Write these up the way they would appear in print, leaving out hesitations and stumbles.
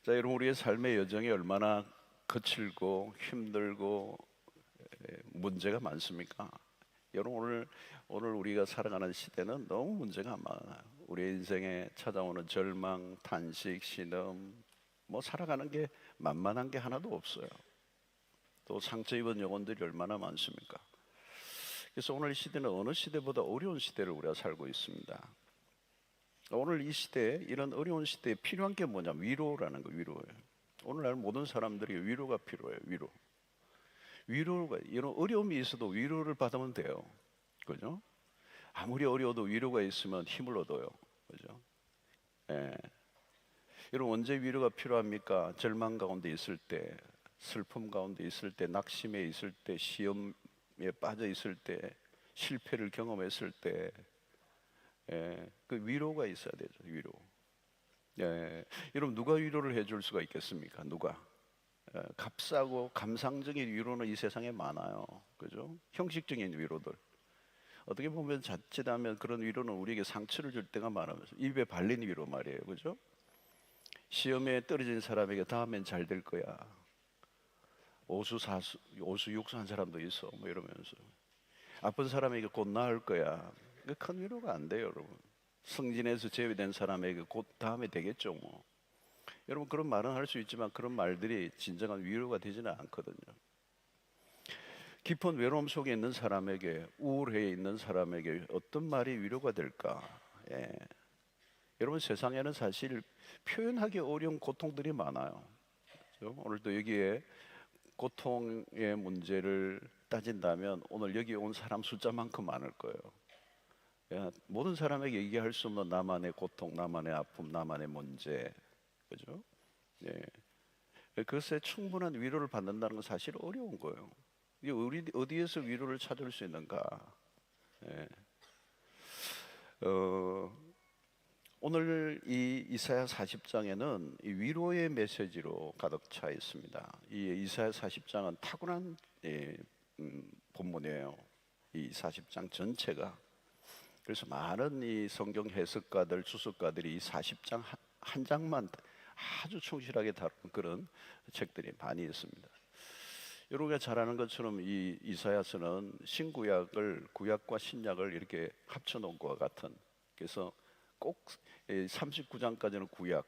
자, 여러분, 우리의 삶의 여정이 얼마나 거칠고 힘들고 문제가 많습니까? 여러분, 오늘 우리가 살아가는 시대는 너무 문제가 많아요. 우리의 인생에 찾아오는 절망, 탄식, 시험, 살아가는 게 만만한 게 하나도 없어요. 또 상처 입은 영혼들이 얼마나 많습니까? 그래서 오늘 이 시대는 어느 시대보다 어려운 시대를 우리가 살고 있습니다. 오늘 이 시대에, 이런 어려운 시대에 필요한 게 뭐냐? 위로라는 거, 위로예요. 오늘날 모든 사람들이 위로가 필요해요. 위로가, 이런 어려움이 있어도 위로를 받으면 돼요. 그죠? 아무리 어려워도 위로가 있으면 힘을 얻어요. 그죠? 예. 여러분, 언제 위로가 필요합니까? 절망 가운데 있을 때, 슬픔 가운데 있을 때, 낙심에 있을 때, 시험에 빠져 있을 때, 실패를 경험했을 때, 그 위로가 있어야 되죠. 위로. 여러분, 누가 위로를 해줄 수가 있겠습니까? 누가? 값싸고 감상적인 위로는 이 세상에 많아요. 그죠? 형식적인 위로들. 어떻게 보면 자칫하면 그런 위로는 우리에게 상처를 줄 때가 많으면서 입에 발린 위로 말이에요. 그죠? 시험에 떨어진 사람에게 다음엔 잘 될 거야. 오수육수한 사람도 있어. 이러면서 아픈 사람에게 곧 나을 거야. 큰 위로가 안 돼요, 여러분. 승진해서 제외된 사람에게 곧 다음에 되겠죠, 뭐. 여러분, 그런 말은 할 수 있지만 그런 말들이 진정한 위로가 되지는 않거든요. 깊은 외로움 속에 있는 사람에게, 우울해 있는 사람에게 어떤 말이 위로가 될까? 여러분, 세상에는 사실 표현하기 어려운 고통들이 많아요. 그렇죠? 오늘도 여기에 고통의 문제를 따진다면 오늘 여기 온 사람 숫자만큼 많을 거예요. 모든 사람에게 얘기할 수 없는 나만의 고통, 나만의 아픔, 나만의 문제, 그죠? 그것에 충분한 위로를 받는다는 건 사실 어려운 거예요. 우리 어디에서 위로를 찾을 수 있는가? 오늘 이 이사야 40장에는 이 위로의 메시지로 가득 차 있습니다. 이 이사야 40장은 탁월한 본문이에요. 이 40장 전체가. 그래서 많은 이 성경 해석가들, 주석가들이 이 40장 한 장만 아주 충실하게 다룬 그런 책들이 많이 있습니다. 여러분가 잘 아는 것처럼 이 이사야서는 신구약을, 구약과 신약을 이렇게 합쳐놓은 것과 같은, 그래서 꼭 39장까지는 구약,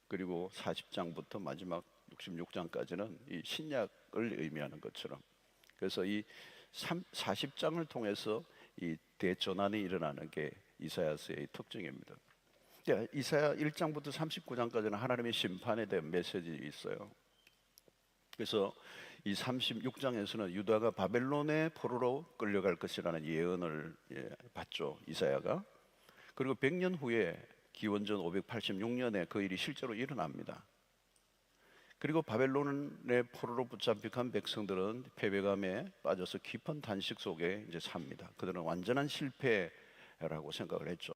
그리고 40장부터 마지막 66장까지는 이 신약을 의미하는 것처럼, 그래서 이 40장을 통해서 이 대전환이 일어나는 게 이사야서의 특징입니다. 이사야 1장부터 39장까지는 하나님의 심판에 대한 메시지 있어요. 그래서 이 36장에서는 유다가 바벨론의 포로로 끌려갈 것이라는 예언을 받죠, 이사야가. 그리고 100년 후에 기원전 586년에 그 일이 실제로 일어납니다. 그리고 바벨론의 포로로 붙잡힌 백성들은 패배감에 빠져서 깊은 단식 속에 이제 삽니다. 그들은 완전한 실패라고 생각을 했죠.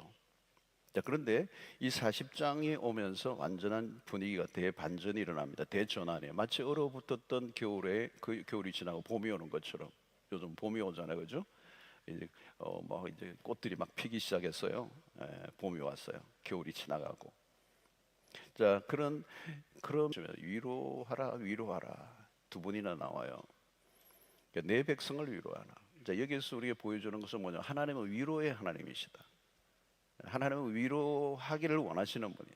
자, 그런데 이 40장이 오면서 완전한 분위기가 대반전이 일어납니다. 대전환이에요. 마치 얼어붙었던 겨울에 그 겨울이 지나고 봄이 오는 것처럼. 요즘 봄이 오잖아요, 그죠? 이제 이제 꽃들이 막 피기 시작했어요. 봄이 왔어요. 겨울이 지나가고. 자, 그런 위로하라 두 번이나 나와요. 그러니까 내 백성을 위로하라. 자, 여기서 우리에게 보여주는 것은 뭐냐? 하나님은 위로의 하나님이시다. 하나님은 위로하기를 원하시는 분이.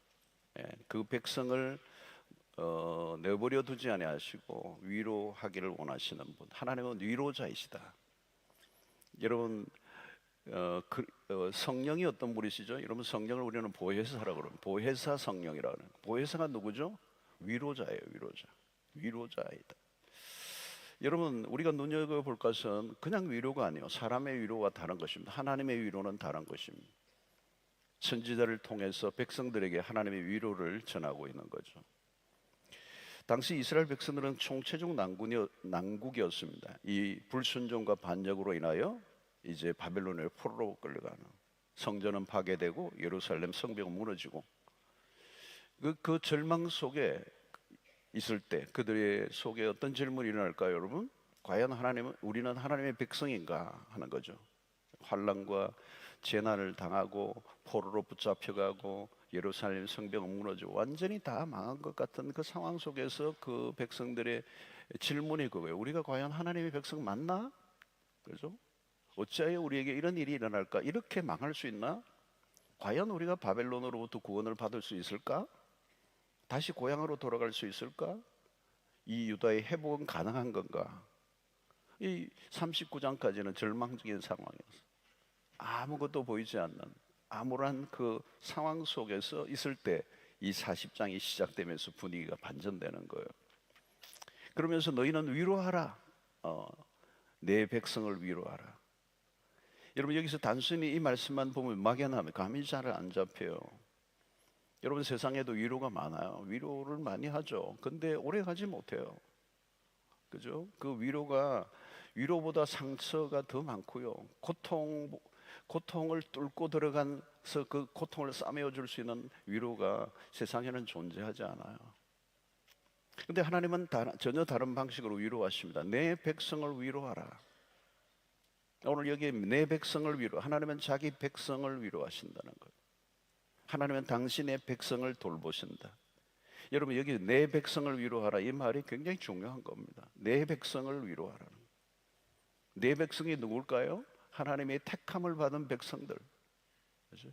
그 백성을 내버려 두지 아니하시고 위로하기를 원하시는 분. 하나님은 위로자이시다. 여러분, 성령이 어떤 분이시죠? 여러분, 성령을 우리는 보혜사라고 그러면 보혜사 성령이라고 하는. 보혜사가 누구죠? 위로자예요. 위로자이다. 여러분, 우리가 눈여겨볼 것은 그냥 위로가 아니에요. 사람의 위로와 다른 것입니다. 하나님의 위로는 다른 것입니다. 선지자를 통해서 백성들에게 하나님의 위로를 전하고 있는 거죠. 당시 이스라엘 백성들은 총체적 난국이었습니다. 이 불순종과 반역으로 인하여 이제 바벨론의 포로로 끌려가는, 성전은 파괴되고 예루살렘 성벽은 무너지고, 그 절망 속에 있을 때 그들의 속에 어떤 질문이 일어날까요, 여러분? 과연 우리는 하나님의 백성인가 하는 거죠. 환난과 재난을 당하고 포로로 붙잡혀가고 예루살렘 성벽은 무너지고 완전히 다 망한 것 같은 그 상황 속에서 그 백성들의 질문이 그거예요. 우리가 과연 하나님의 백성 맞나? 그죠? 어찌하여 우리에게 이런 일이 일어날까? 이렇게 망할 수 있나? 과연 우리가 바벨론으로부터 구원을 받을 수 있을까? 다시 고향으로 돌아갈 수 있을까? 이 유다의 회복은 가능한 건가? 이 39장까지는 절망적인 상황이었어. 아무것도 보이지 않는 암울한 그 상황 속에서 있을 때 이 40장이 시작되면서 분위기가 반전되는 거예요. 그러면서 너희는 위로하라. 내 백성을 위로하라. 여러분, 여기서 단순히 이 말씀만 보면 막연하면 감이 잘 안 잡혀요. 여러분, 세상에도 위로가 많아요. 위로를 많이 하죠. 근데 오래 가지 못해요. 그죠? 그 위로보다 상처가 더 많고요. 고통을 뚫고 들어가서 그 고통을 싸매어 줄 수 있는 위로가 세상에는 존재하지 않아요. 근데 하나님은 전혀 다른 방식으로 위로하십니다. 내 백성을 위로하라. 오늘 여기 내 백성을 하나님은 자기 백성을 위로하신다는 거예요. 하나님은 당신의 백성을 돌보신다. 여러분, 여기 내 백성을 위로하라, 이 말이 굉장히 중요한 겁니다. 내 백성을 위로하라는 거예요. 내 백성이 누굴까요? 하나님의 택함을 받은 백성들, 그렇죠?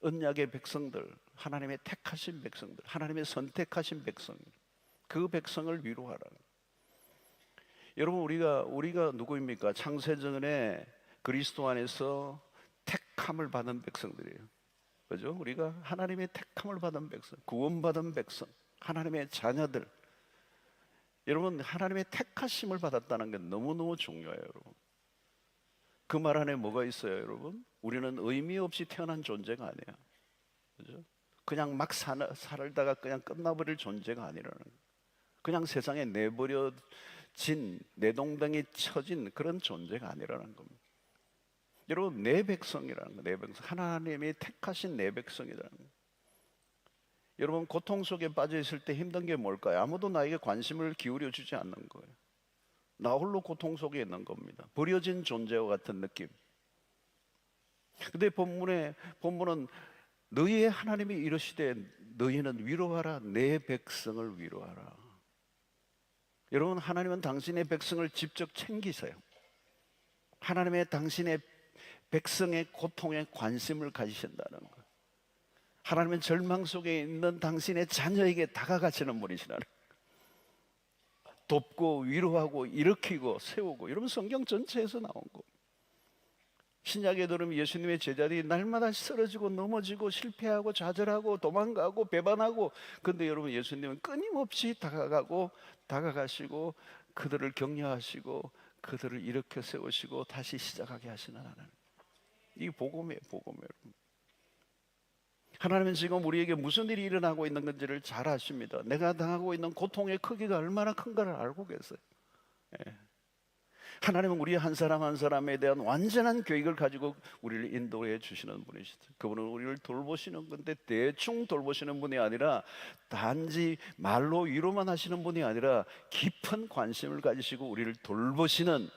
언약의 백성들, 하나님의 택하신 백성들, 하나님의 선택하신 백성, 그 백성을 위로하라. 여러분, 우리가 누구입니까? 창세전에 그리스도 안에서 택함을 받은 백성들이에요. 그죠? 우리가 하나님의 택함을 받은 백성, 구원받은 백성, 하나님의 자녀들. 여러분, 하나님의 택하심을 받았다는 게 너무너무 중요해요, 여러분. 그 말 안에 뭐가 있어요, 여러분? 우리는 의미 없이 태어난 존재가 아니에요. 그죠? 그냥 막 살다가 그냥 끝나버릴 존재가 아니라는 거예요. 그냥 세상에 내버려진, 내동댕이 쳐진 그런 존재가 아니라는 겁니다. 여러분, 내 백성이라는 거예요. 내 백성. 하나님이 택하신 내 백성이라는 거예요. 여러분, 고통 속에 빠져 있을 때 힘든 게 뭘까요? 아무도 나에게 관심을 기울여 주지 않는 거예요. 나 홀로 고통 속에 있는 겁니다. 버려진 존재와 같은 느낌. 근데 본문은 너희의 하나님이 이르시되 너희는 위로하라, 내 백성을 위로하라. 여러분, 하나님은 당신의 백성을 직접 챙기세요. 하나님의 당신의 백성의 고통에 관심을 가지신다는 거예요. 하나님은 절망 속에 있는 당신의 자녀에게 다가가시는 분이시라는 거예요. 돕고 위로하고 일으키고 세우고, 여러분, 성경 전체에서 나온 거. 신약에 들으면 예수님의 제자들이 날마다 쓰러지고 넘어지고 실패하고 좌절하고 도망가고 배반하고, 근데 여러분, 예수님은 끊임없이 다가가시고 그들을 격려하시고 그들을 일으켜 세우시고 다시 시작하게 하시는 하나님. 이게 복음이에요, 여러분. 하나님은 지금 우리에게 무슨 일이 일어나고 있는 건지를 잘 아십니다. 내가 당하고 있는 고통의 크기가 얼마나 큰가를 알고 계세요. 예. 하나님은 우리 한 사람 한 사람에 대한 완전한 계획을 가지고 우리를 인도해 주시는 분이시죠. 그분은 우리를 돌보시는 건데, 대충 돌보시는 분이 아니라 단지 말로 위로만 하시는 분이 아니라 깊은 관심을 가지시고 우리를 돌보시는,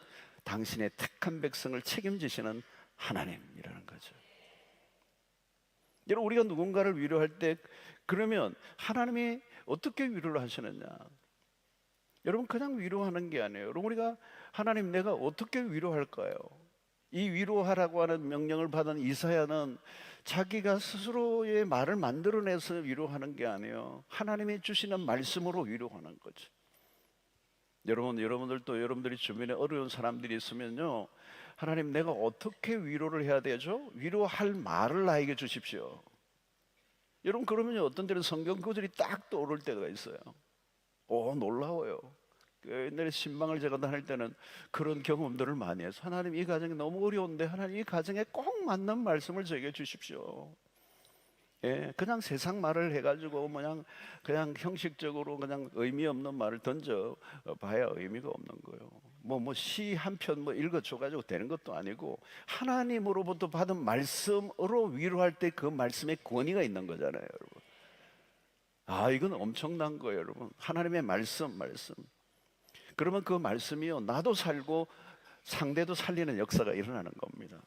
당신의 택한 백성을 책임지시는 하나님이라는 거죠. 여러분, 우리가 누군가를 위로할 때, 그러면 하나님이 어떻게 위로를 하시느냐? 여러분, 그냥 위로하는 게 아니에요. 여러분, 우리가 하나님, 내가 어떻게 위로할까요? 이 위로하라고 하는 명령을 받은 이사야는 자기가 스스로의 말을 만들어내서 위로하는 게 아니에요. 하나님이 주시는 말씀으로 위로하는 거죠. 여러분들도 여러분들이 주변에 어려운 사람들이 있으면요, 하나님, 내가 어떻게 위로를 해야 되죠? 위로할 말을 나에게 주십시오. 여러분, 그러면 어떤 때는 성경 구절이 딱 떠오를 때가 있어요. 놀라워요. 옛날에 신방을 제가 다닐 때는 그런 경험들을 많이 해서, 하나님, 이 가정이 너무 어려운데 하나님, 이 가정에 꼭 맞는 말씀을 저에게 주십시오. 예, 그냥 세상 말을 해가지고 그냥 형식적으로 그냥 의미 없는 말을 던져 봐야 의미가 없는 거예요. 시 한 편 읽어줘가지고 되는 것도 아니고, 하나님으로부터 받은 말씀으로 위로할 때 그 말씀에 권위가 있는 거잖아요, 여러분. 이건 엄청난 거예요, 여러분. 하나님의 말씀. 그러면 그 말씀이요, 나도 살고 상대도 살리는 역사가 일어나는 겁니다.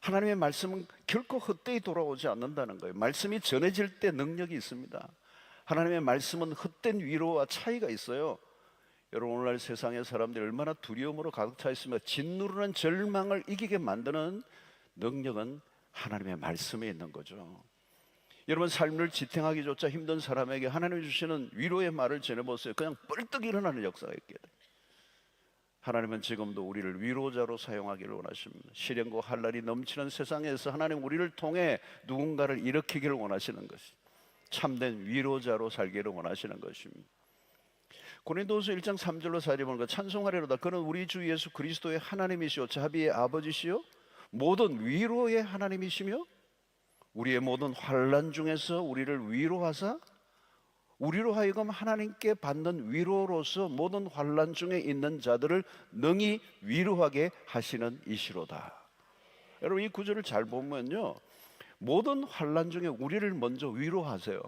하나님의 말씀은 결코 헛되이 돌아오지 않는다는 거예요. 말씀이 전해질 때 능력이 있습니다. 하나님의 말씀은 헛된 위로와 차이가 있어요. 여러분, 오늘날 세상의 사람들이 얼마나 두려움으로 가득 차 있으며 짓누르는 절망을 이기게 만드는 능력은 하나님의 말씀에 있는 거죠. 여러분, 삶을 지탱하기조차 힘든 사람에게 하나님이 주시는 위로의 말을 전해보세요. 그냥 뻘떡 일어나는 역사가 있게 돼요. 하나님은 지금도 우리를 위로자로 사용하기를 원하십니다. 시련과 환난이 넘치는 세상에서 하나님 우리를 통해 누군가를 일으키기를 원하시는 것이, 참된 위로자로 살기를 원하시는 것입니다. 고린도후서 1장 3절로 4절에 보니까 찬송하리로다. 그는 우리 주 예수 그리스도의 하나님이시오 자비의 아버지시오 모든 위로의 하나님이시며 우리의 모든 환난 중에서 우리를 위로하사 우리로 하여금 하나님께 받는 위로로서 모든 환난 중에 있는 자들을 능히 위로하게 하시는 이시로다. 여러분, 이 구절을 잘 보면요, 모든 환난 중에 우리를 먼저 위로하세요.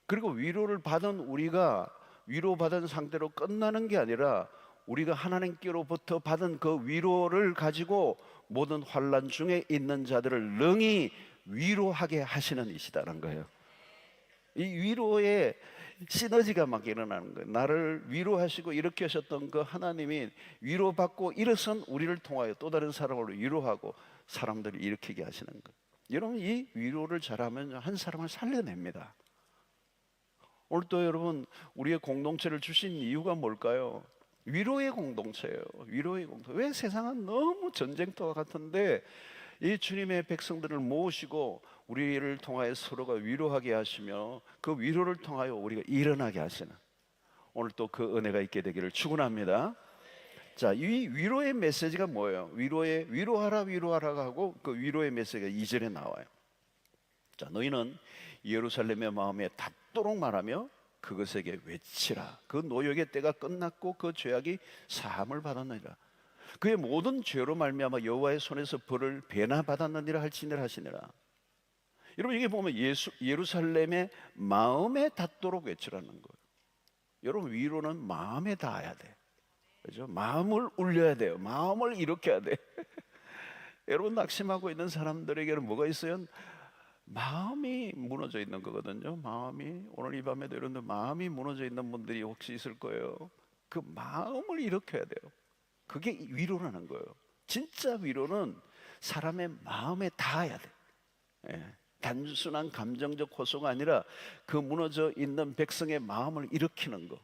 그리고 위로를 받은 우리가 위로받은 상태로 끝나는 게 아니라 우리가 하나님께로부터 받은 그 위로를 가지고 모든 환난 중에 있는 자들을 능히 위로하게 하시는 이시다는 거예요. 이 위로의 시너지가 막 일어나는 거예요. 나를 위로하시고 이렇게 하셨던 그 하나님이 위로받고 일어선 우리를 통하여 또 다른 사람을 위로하고 사람들을 일으키게 하시는 거예요. 여러분, 이 위로를 잘하면 한 사람을 살려냅니다. 오늘 또 여러분, 우리의 공동체를 주신 이유가 뭘까요? 위로의 공동체예요. 위로의 공동체. 왜 세상은 너무 전쟁터와 같은데 이 주님의 백성들을 모으시고 우리를 통하여 서로가 위로하게 하시며 그 위로를 통하여 우리가 일어나게 하시는, 오늘 또 그 은혜가 있게 되기를 축원합니다. 자, 이 위로의 메시지가 뭐예요? 위로하라 하고 그 위로의 메시지가 2절에 나와요. 자, 너희는 예루살렘의 마음에 닿도록 말하며 그것에게 외치라. 그 노역의 때가 끝났고 그 죄악이 사함을 받았느니라. 그의 모든 죄로 말미암아 여호와의 손에서 벌을 배나 받았느니라 할지니라 하시니라. 여러분, 이게 보면 예루살렘의 마음에 닿도록 외치라는 거예요. 여러분, 위로는 마음에 닿아야 돼. 그죠? 마음을 울려야 돼요. 마음을 일으켜야 돼. 여러분, 낙심하고 있는 사람들에게는 뭐가 있어요? 마음이 무너져 있는 거거든요. 마음이, 오늘 이 밤에도 여러분들 마음이 무너져 있는 분들이 혹시 있을 거예요. 그 마음을 일으켜야 돼요. 그게 위로라는 거예요. 진짜 위로는 사람의 마음에 닿아야 돼. 예. 단순한 감정적 호소가 아니라 그 무너져 있는 백성의 마음을 일으키는 거.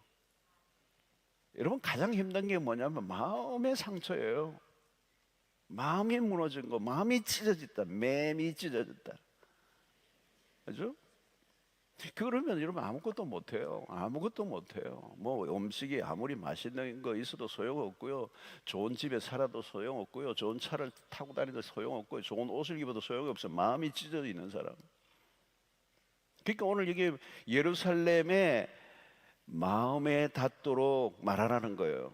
여러분, 가장 힘든 게 뭐냐면 마음의 상처예요. 마음이 무너진 거, 마음이 찢어졌다, 맴이 찢어졌다. 그죠? 그러면 여러분 아무것도 못해요. 아무것도 못해요. 뭐 음식이 아무리 맛있는 거 있어도 소용없고요. 좋은 집에 살아도 소용없고요. 좋은 차를 타고 다니도 소용없고요. 좋은 옷을 입어도 소용이 없어요. 마음이 찢어져 있는 사람. 그러니까 오늘 이게 예루살렘의 마음에 닿도록 말하라는 거예요.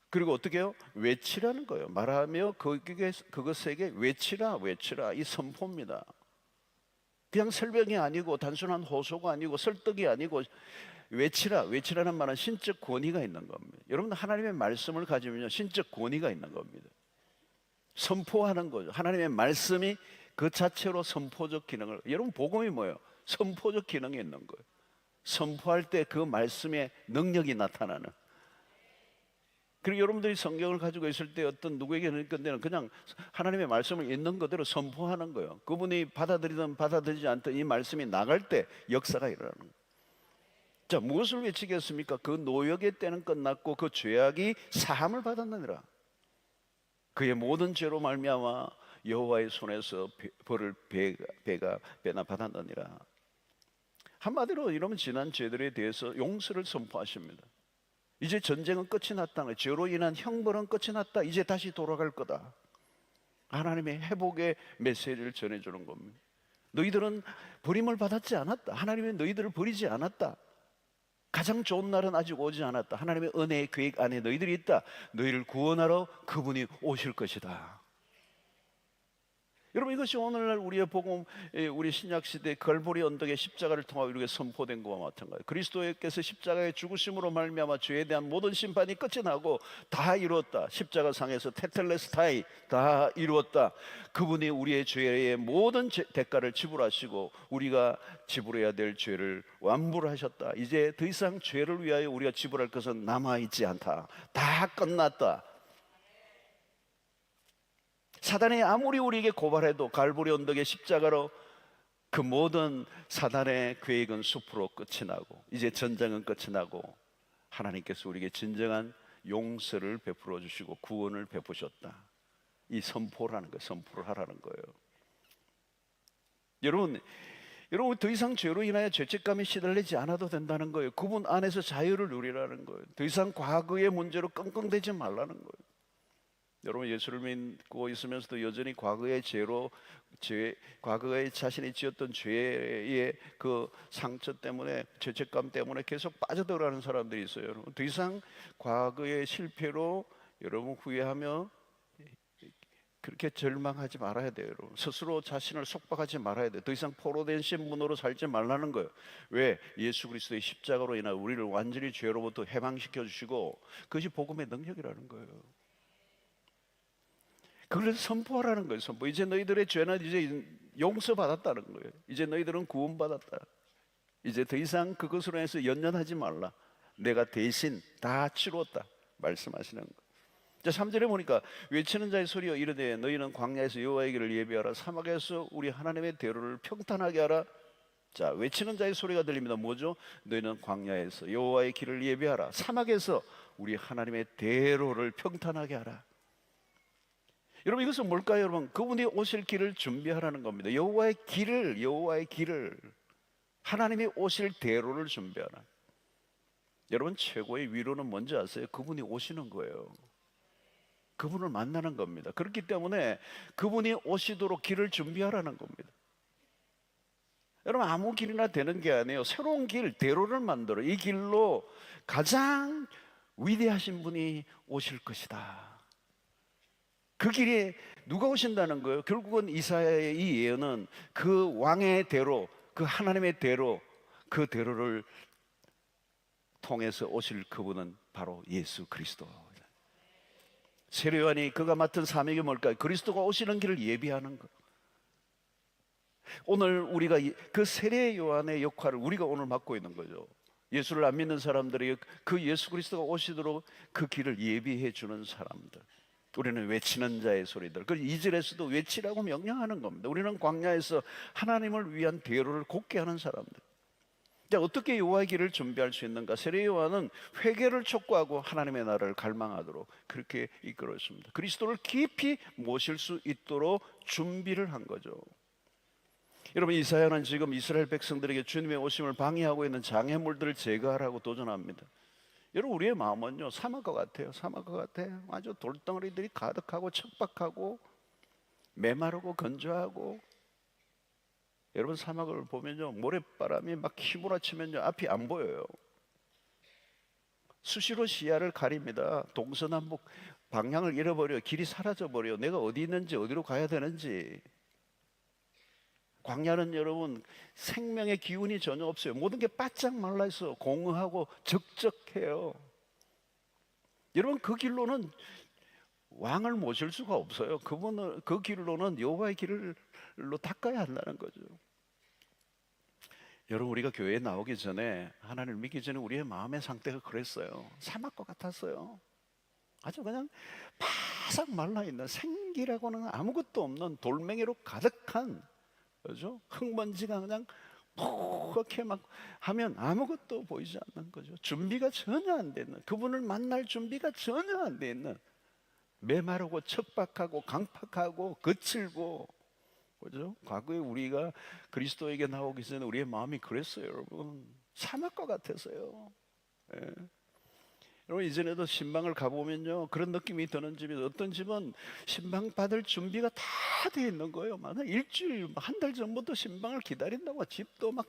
그리고 어떻게 해요? 외치라는 거예요. 말하며 그것에게 외치라. 이 선포입니다. 그냥 설명이 아니고 단순한 호소가 아니고 설득이 아니고 외치라는 말은 신적 권위가 있는 겁니다. 여러분, 하나님의 말씀을 가지면 신적 권위가 있는 겁니다. 선포하는 거죠. 하나님의 말씀이 그 자체로 선포적 기능을, 여러분, 복음이 뭐예요? 선포적 기능이 있는 거예요. 선포할 때 그 말씀의 능력이 나타나는. 그리고 여러분들이 성경을 가지고 있을 때 어떤 누구에게는 그냥 하나님의 말씀을 있는 그대로 선포하는 거예요. 그분이 받아들이든 받아들이지 않든 이 말씀이 나갈 때 역사가 일어나는 거예요. 자, 무엇을 외치겠습니까? 그 노역의 때는 끝났고 그 죄악이 사함을 받았느니라. 그의 모든 죄로 말미암아 여호와의 손에서 벌을 배나 받았느니라. 한마디로 이러면 지난 죄들에 대해서 용서를 선포하십니다. 이제 전쟁은 끝이 났다. 죄로 인한 형벌은 끝이 났다. 이제 다시 돌아갈 거다. 하나님의 회복의 메시지를 전해주는 겁니다. 너희들은 버림을 받았지 않았다. 하나님이 너희들을 버리지 않았다. 가장 좋은 날은 아직 오지 않았다. 하나님의 은혜의 계획 안에 너희들이 있다. 너희를 구원하러 그분이 오실 것이다. 여러분, 이것이 오늘날 우리의 복음, 우리 신약 시대 갈보리 언덕의 십자가를 통하여 우리에게 선포된 것과 마찬가지. 그리스도께서 십자가의 죽으심으로 말미암아 죄에 대한 모든 심판이 끝이 나고 다 이루었다. 십자가 상에서 테텔레스타이, 다 이루었다. 그분이 우리의 죄의 모든 대가를 지불하시고 우리가 지불해야 될 죄를 완부를 하셨다. 이제 더 이상 죄를 위하여 우리가 지불할 것은 남아 있지 않다. 다 끝났다. 사단이 아무리 우리에게 고발해도 갈보리 언덕의 십자가로 그 모든 사단의 계획은 숲으로 끝이 나고 이제 전쟁은 끝이 나고 하나님께서 우리에게 진정한 용서를 베풀어 주시고 구원을 베푸셨다. 이 선포라는 거예요. 선포를 하라는 거예요. 여러분 더 이상 죄로 인하여 죄책감에 시달리지 않아도 된다는 거예요. 그분 안에서 자유를 누리라는 거예요. 더 이상 과거의 문제로 끙끙대지 말라는 거예요. 여러분, 예수를 믿고 있으면서도 여전히 과거의 과거에 자신이 지었던 죄의 그 상처 때문에, 죄책감 때문에 계속 빠져들어가는 사람들이 있어요. 여러분, 더 이상 과거의 실패로 여러분 후회하며 그렇게 절망하지 말아야 돼요. 여러분, 스스로 자신을 속박하지 말아야 돼요. 더 이상 포로된 신분으로 살지 말라는 거예요. 왜? 예수 그리스도의 십자가로 인하여 우리를 완전히 죄로부터 해방시켜 주시고 그것이 복음의 능력이라는 거예요. 그걸 선포하라는 거예요. 선포. 이제 너희들의 죄는 이제 용서받았다는 거예요. 이제 너희들은 구원받았다. 이제 더 이상 그것으로 해서 연연하지 말라. 내가 대신 다 치렀다 말씀하시는 거예요. 자, 3절에 보니까 외치는 자의 소리여 이르되 너희는 광야에서 여호와의 길을 예비하라. 사막에서 우리 하나님의 대로를 평탄하게 하라. 자, 외치는 자의 소리가 들립니다. 뭐죠? 너희는 광야에서 여호와의 길을 예비하라. 사막에서 우리 하나님의 대로를 평탄하게 하라. 여러분, 이것은 뭘까요? 여러분, 그분이 오실 길을 준비하라는 겁니다. 여호와의 길을 하나님이 오실 대로를 준비하라. 여러분, 최고의 위로는 뭔지 아세요? 그분이 오시는 거예요. 그분을 만나는 겁니다. 그렇기 때문에 그분이 오시도록 길을 준비하라는 겁니다. 여러분, 아무 길이나 되는 게 아니에요. 새로운 길, 대로를 만들어. 이 길로 가장 위대하신 분이 오실 것이다. 그 길에 누가 오신다는 거예요? 결국은 이사야의 이 예언은 그 왕의 대로, 그 하나님의 대로, 그 대로를 통해서 오실 그분은 바로 예수 그리스도. 세례 요한이 그가 맡은 사명이 뭘까요? 그리스도가 오시는 길을 예비하는 것. 오늘 우리가 그 세례 요한의 역할을 우리가 오늘 맡고 있는 거죠. 예수를 안 믿는 사람들이 그 예수 그리스도가 오시도록 그 길을 예비해 주는 사람들. 우리는 외치는 자의 소리들. 그 2절에서도 외치라고 명령하는 겁니다. 우리는 광야에서 하나님을 위한 대로를 곱게 하는 사람들. 자, 어떻게 여호와의 길을 준비할 수 있는가? 세례 요한은 회개를 촉구하고 하나님의 나라를 갈망하도록 그렇게 이끌었습니다. 그리스도를 깊이 모실 수 있도록 준비를 한 거죠. 여러분, 이사야는 지금 이스라엘 백성들에게 주님의 오심을 방해하고 있는 장애물들을 제거하라고 도전합니다. 여러분, 우리의 마음은요 사막과 같아요. 사막과 같아요. 아주 돌덩어리들이 가득하고 척박하고 메마르고 건조하고. 여러분, 사막을 보면요 모래바람이 막 휘몰아치면요 앞이 안 보여요. 수시로 시야를 가립니다. 동서남북 방향을 잃어버려. 길이 사라져버려. 내가 어디 있는지 어디로 가야 되는지. 광야는 여러분 생명의 기운이 전혀 없어요. 모든 게 바짝 말라있어. 공허하고 적적해요. 여러분, 그 길로는 왕을 모실 수가 없어요. 그분은 그 길로는 여호와의 길로 닦아야 한다는 거죠. 여러분, 우리가 교회에 나오기 전에, 하나님을 믿기 전에 우리의 마음의 상태가 그랬어요. 사막과 같았어요. 아주 그냥 바삭 말라있는, 생기라고는 아무것도 없는 돌멩이로 가득한, 그죠? 흙먼지가 그냥 그렇게 막 하면 아무것도 보이지 않는 거죠. 준비가 전혀 안 되는, 그분을 만날 준비가 전혀 안 돼 있는, 메마르고 척박하고 강팍하고 거칠고, 그죠? 과거에 우리가 그리스도에게 나오기 전에 우리의 마음이 그랬어요, 여러분. 사막과 같았어요. 예. 여러분, 이전에도 신방을 가보면요 그런 느낌이 드는 집이, 어떤 집은 신방 받을 준비가 다 돼 있는 거예요. 막 일주일, 한 달 전부터 신방을 기다린다고 집도 막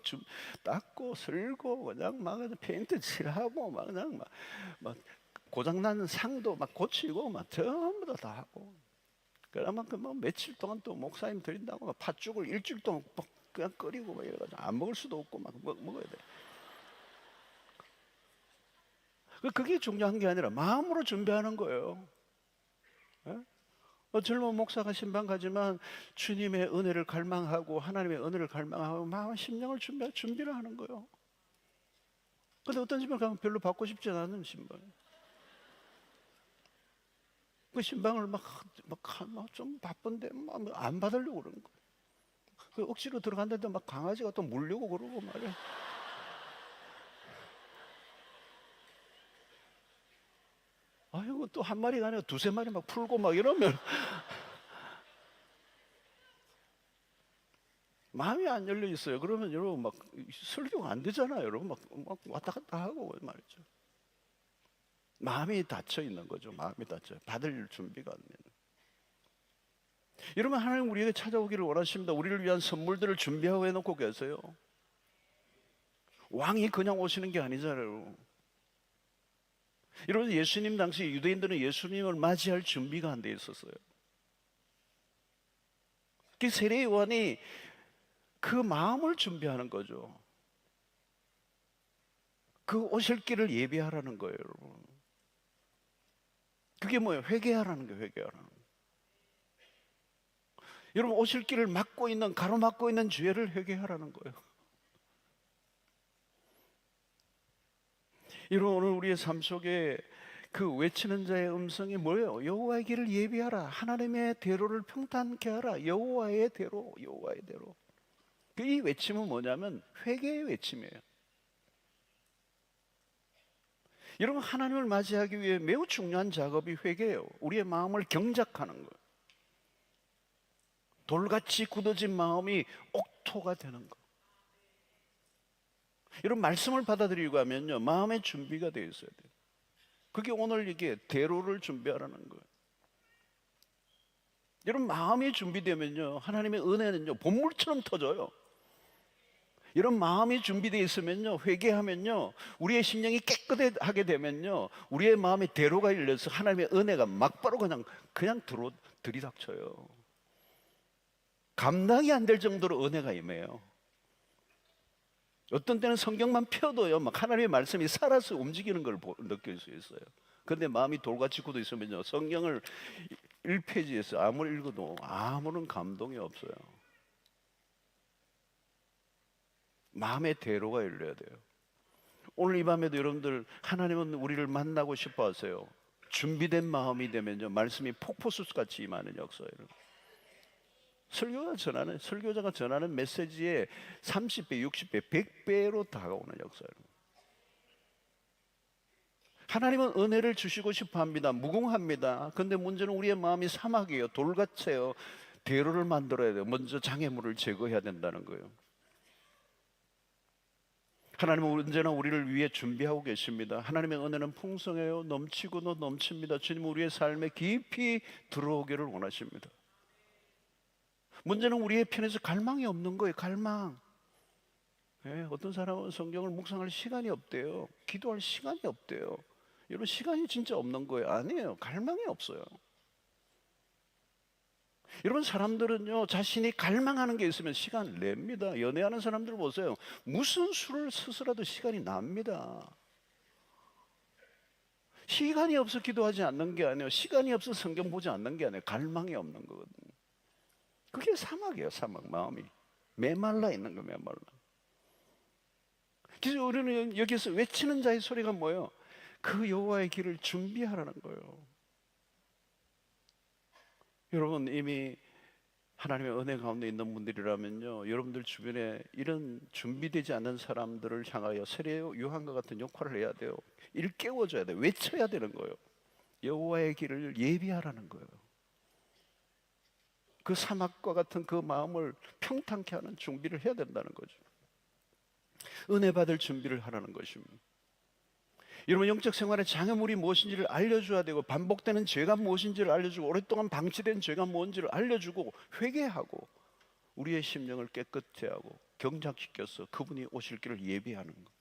닦고 설고 그냥 막 페인트 칠하고 막 그냥 막 고장난 상도 막 고치고 막 전부 다 하고. 그러면 그뭐 며칠 동안 또 목사님 드린다고 막 팥죽을 일주일 동안 막 그냥 끓이고 막 이래가지고 안 먹을 수도 없고 막 먹어야 돼. 그게 중요한 게 아니라 마음으로 준비하는 거예요. 예? 젊은 목사가 신방 가지만 주님의 은혜를 갈망하고 하나님의 은혜를 갈망하고 마음 심령을 준비를 하는 거예요. 근데 어떤 신방 가면 별로 받고 싶지 않은 신방. 그 신방을 막 좀 바쁜데 안 받으려고 그러는 거예요. 그 억지로 들어갔는데 막 강아지가 또 물려고 그러고 말이야. 아이고 또 한 마리가 아니라 두세 마리 막 풀고 막 이러면 마음이 안 열려 있어요. 그러면 여러분 막 설교가 안 되잖아요. 여러분 막 왔다 갔다 하고 말이죠. 마음이 닫혀 있는 거죠. 마음이 닫혀요. 받을 준비가 안 되는. 여러분 하나님 우리에게 찾아오기를 원하십니다. 우리를 위한 선물들을 준비하고 해놓고 계세요. 왕이 그냥 오시는 게 아니잖아요. 여러분 예수님 당시 유대인들은 예수님을 맞이할 준비가 안 돼 있었어요. 그 세례 요한이 그 마음을 준비하는 거죠. 그 오실 길을 예비하라는 거예요, 여러분. 그게 뭐예요? 회개하라는 거예요, 회개하라는 거예요. 여러분 오실 길을 막고 있는 가로막고 있는 죄를 회개하라는 거예요. 여러분 오늘 우리의 삶 속에 그 외치는 자의 음성이 뭐예요? 여호와의 길을 예비하라. 하나님의 대로를 평탄케 하라. 여호와의 대로, 여호와의 대로. 이 외침은 뭐냐면 회개의 외침이에요. 여러분 하나님을 맞이하기 위해 매우 중요한 작업이 회개예요. 우리의 마음을 경작하는 거예요. 돌같이 굳어진 마음이 옥토가 되는 거예요. 여러분 말씀을 받아들이고 하면요 마음의 준비가 되어 있어야 돼요. 그게 오늘 이게 대로를 준비하라는 거예요. 여러분 마음이 준비되면요 하나님의 은혜는요 본물처럼 터져요. 이런 마음이 준비되어 있으면요 회개하면요 우리의 심령이 깨끗하게 되면요 우리의 마음에 대로가 열려서 하나님의 은혜가 막바로 그냥 들이닥쳐요. 감당이 안 될 정도로 은혜가 임해요. 어떤 때는 성경만 펴도요 막 하나님의 말씀이 살아서 움직이는 걸 느낄 수 있어요. 그런데 마음이 돌같이 굳어 있으면요 성경을 1페이지에서 아무리 읽어도 아무런 감동이 없어요. 마음의 대로가 열려야 돼요. 오늘 이 밤에도 여러분들 하나님은 우리를 만나고 싶어 하세요. 준비된 마음이 되면요 말씀이 폭포수같이 임하는 역사예요. 설교자가 전하는 메시지에 30배, 60배, 100배로 다가오는 역사예요. 하나님은 은혜를 주시고 싶어 합니다. 무궁합니다. 그런데 문제는 우리의 마음이 사막이에요. 돌같아요. 대로를 만들어야 돼요. 먼저 장애물을 제거해야 된다는 거예요. 하나님은 언제나 우리를 위해 준비하고 계십니다. 하나님의 은혜는 풍성해요. 넘치고도 넘칩니다. 주님 우리의 삶에 깊이 들어오기를 원하십니다. 문제는 우리의 편에서 갈망이 없는 거예요. 갈망. 어떤 사람은 성경을 묵상할 시간이 없대요. 기도할 시간이 없대요. 여러분 시간이 진짜 없는 거예요. 아니에요. 갈망이 없어요. 여러분 사람들은요 자신이 갈망하는 게 있으면 시간을 냅니다. 연애하는 사람들 보세요. 무슨 수를 쓰서라도 시간이 납니다. 시간이 없어 기도하지 않는 게 아니에요. 시간이 없어 성경 보지 않는 게 아니에요. 갈망이 없는 거거든요. 그게 사막이에요. 사막. 마음이 메말라 있는 거 메말라. 그래서 우리는 여기서 외치는 자의 소리가 뭐예요? 그 여호와의 길을 준비하라는 거예요. 여러분 이미 하나님의 은혜 가운데 있는 분들이라면요 여러분들 주변에 이런 준비되지 않은 사람들을 향하여 세례 요한과 같은 역할을 해야 돼요. 일깨워줘야 돼요. 외쳐야 되는 거예요. 여호와의 길을 예비하라는 거예요. 그 사막과 같은 그 마음을 평탄케 하는 준비를 해야 된다는 거죠. 은혜 받을 준비를 하라는 것입니다. 여러분 영적 생활의 장애물이 무엇인지를 알려줘야 되고 반복되는 죄가 무엇인지를 알려주고 오랫동안 방치된 죄가 뭔지를 알려주고 회개하고 우리의 심령을 깨끗게 하고 경작시켜서 그분이 오실 길을 예비하는 것.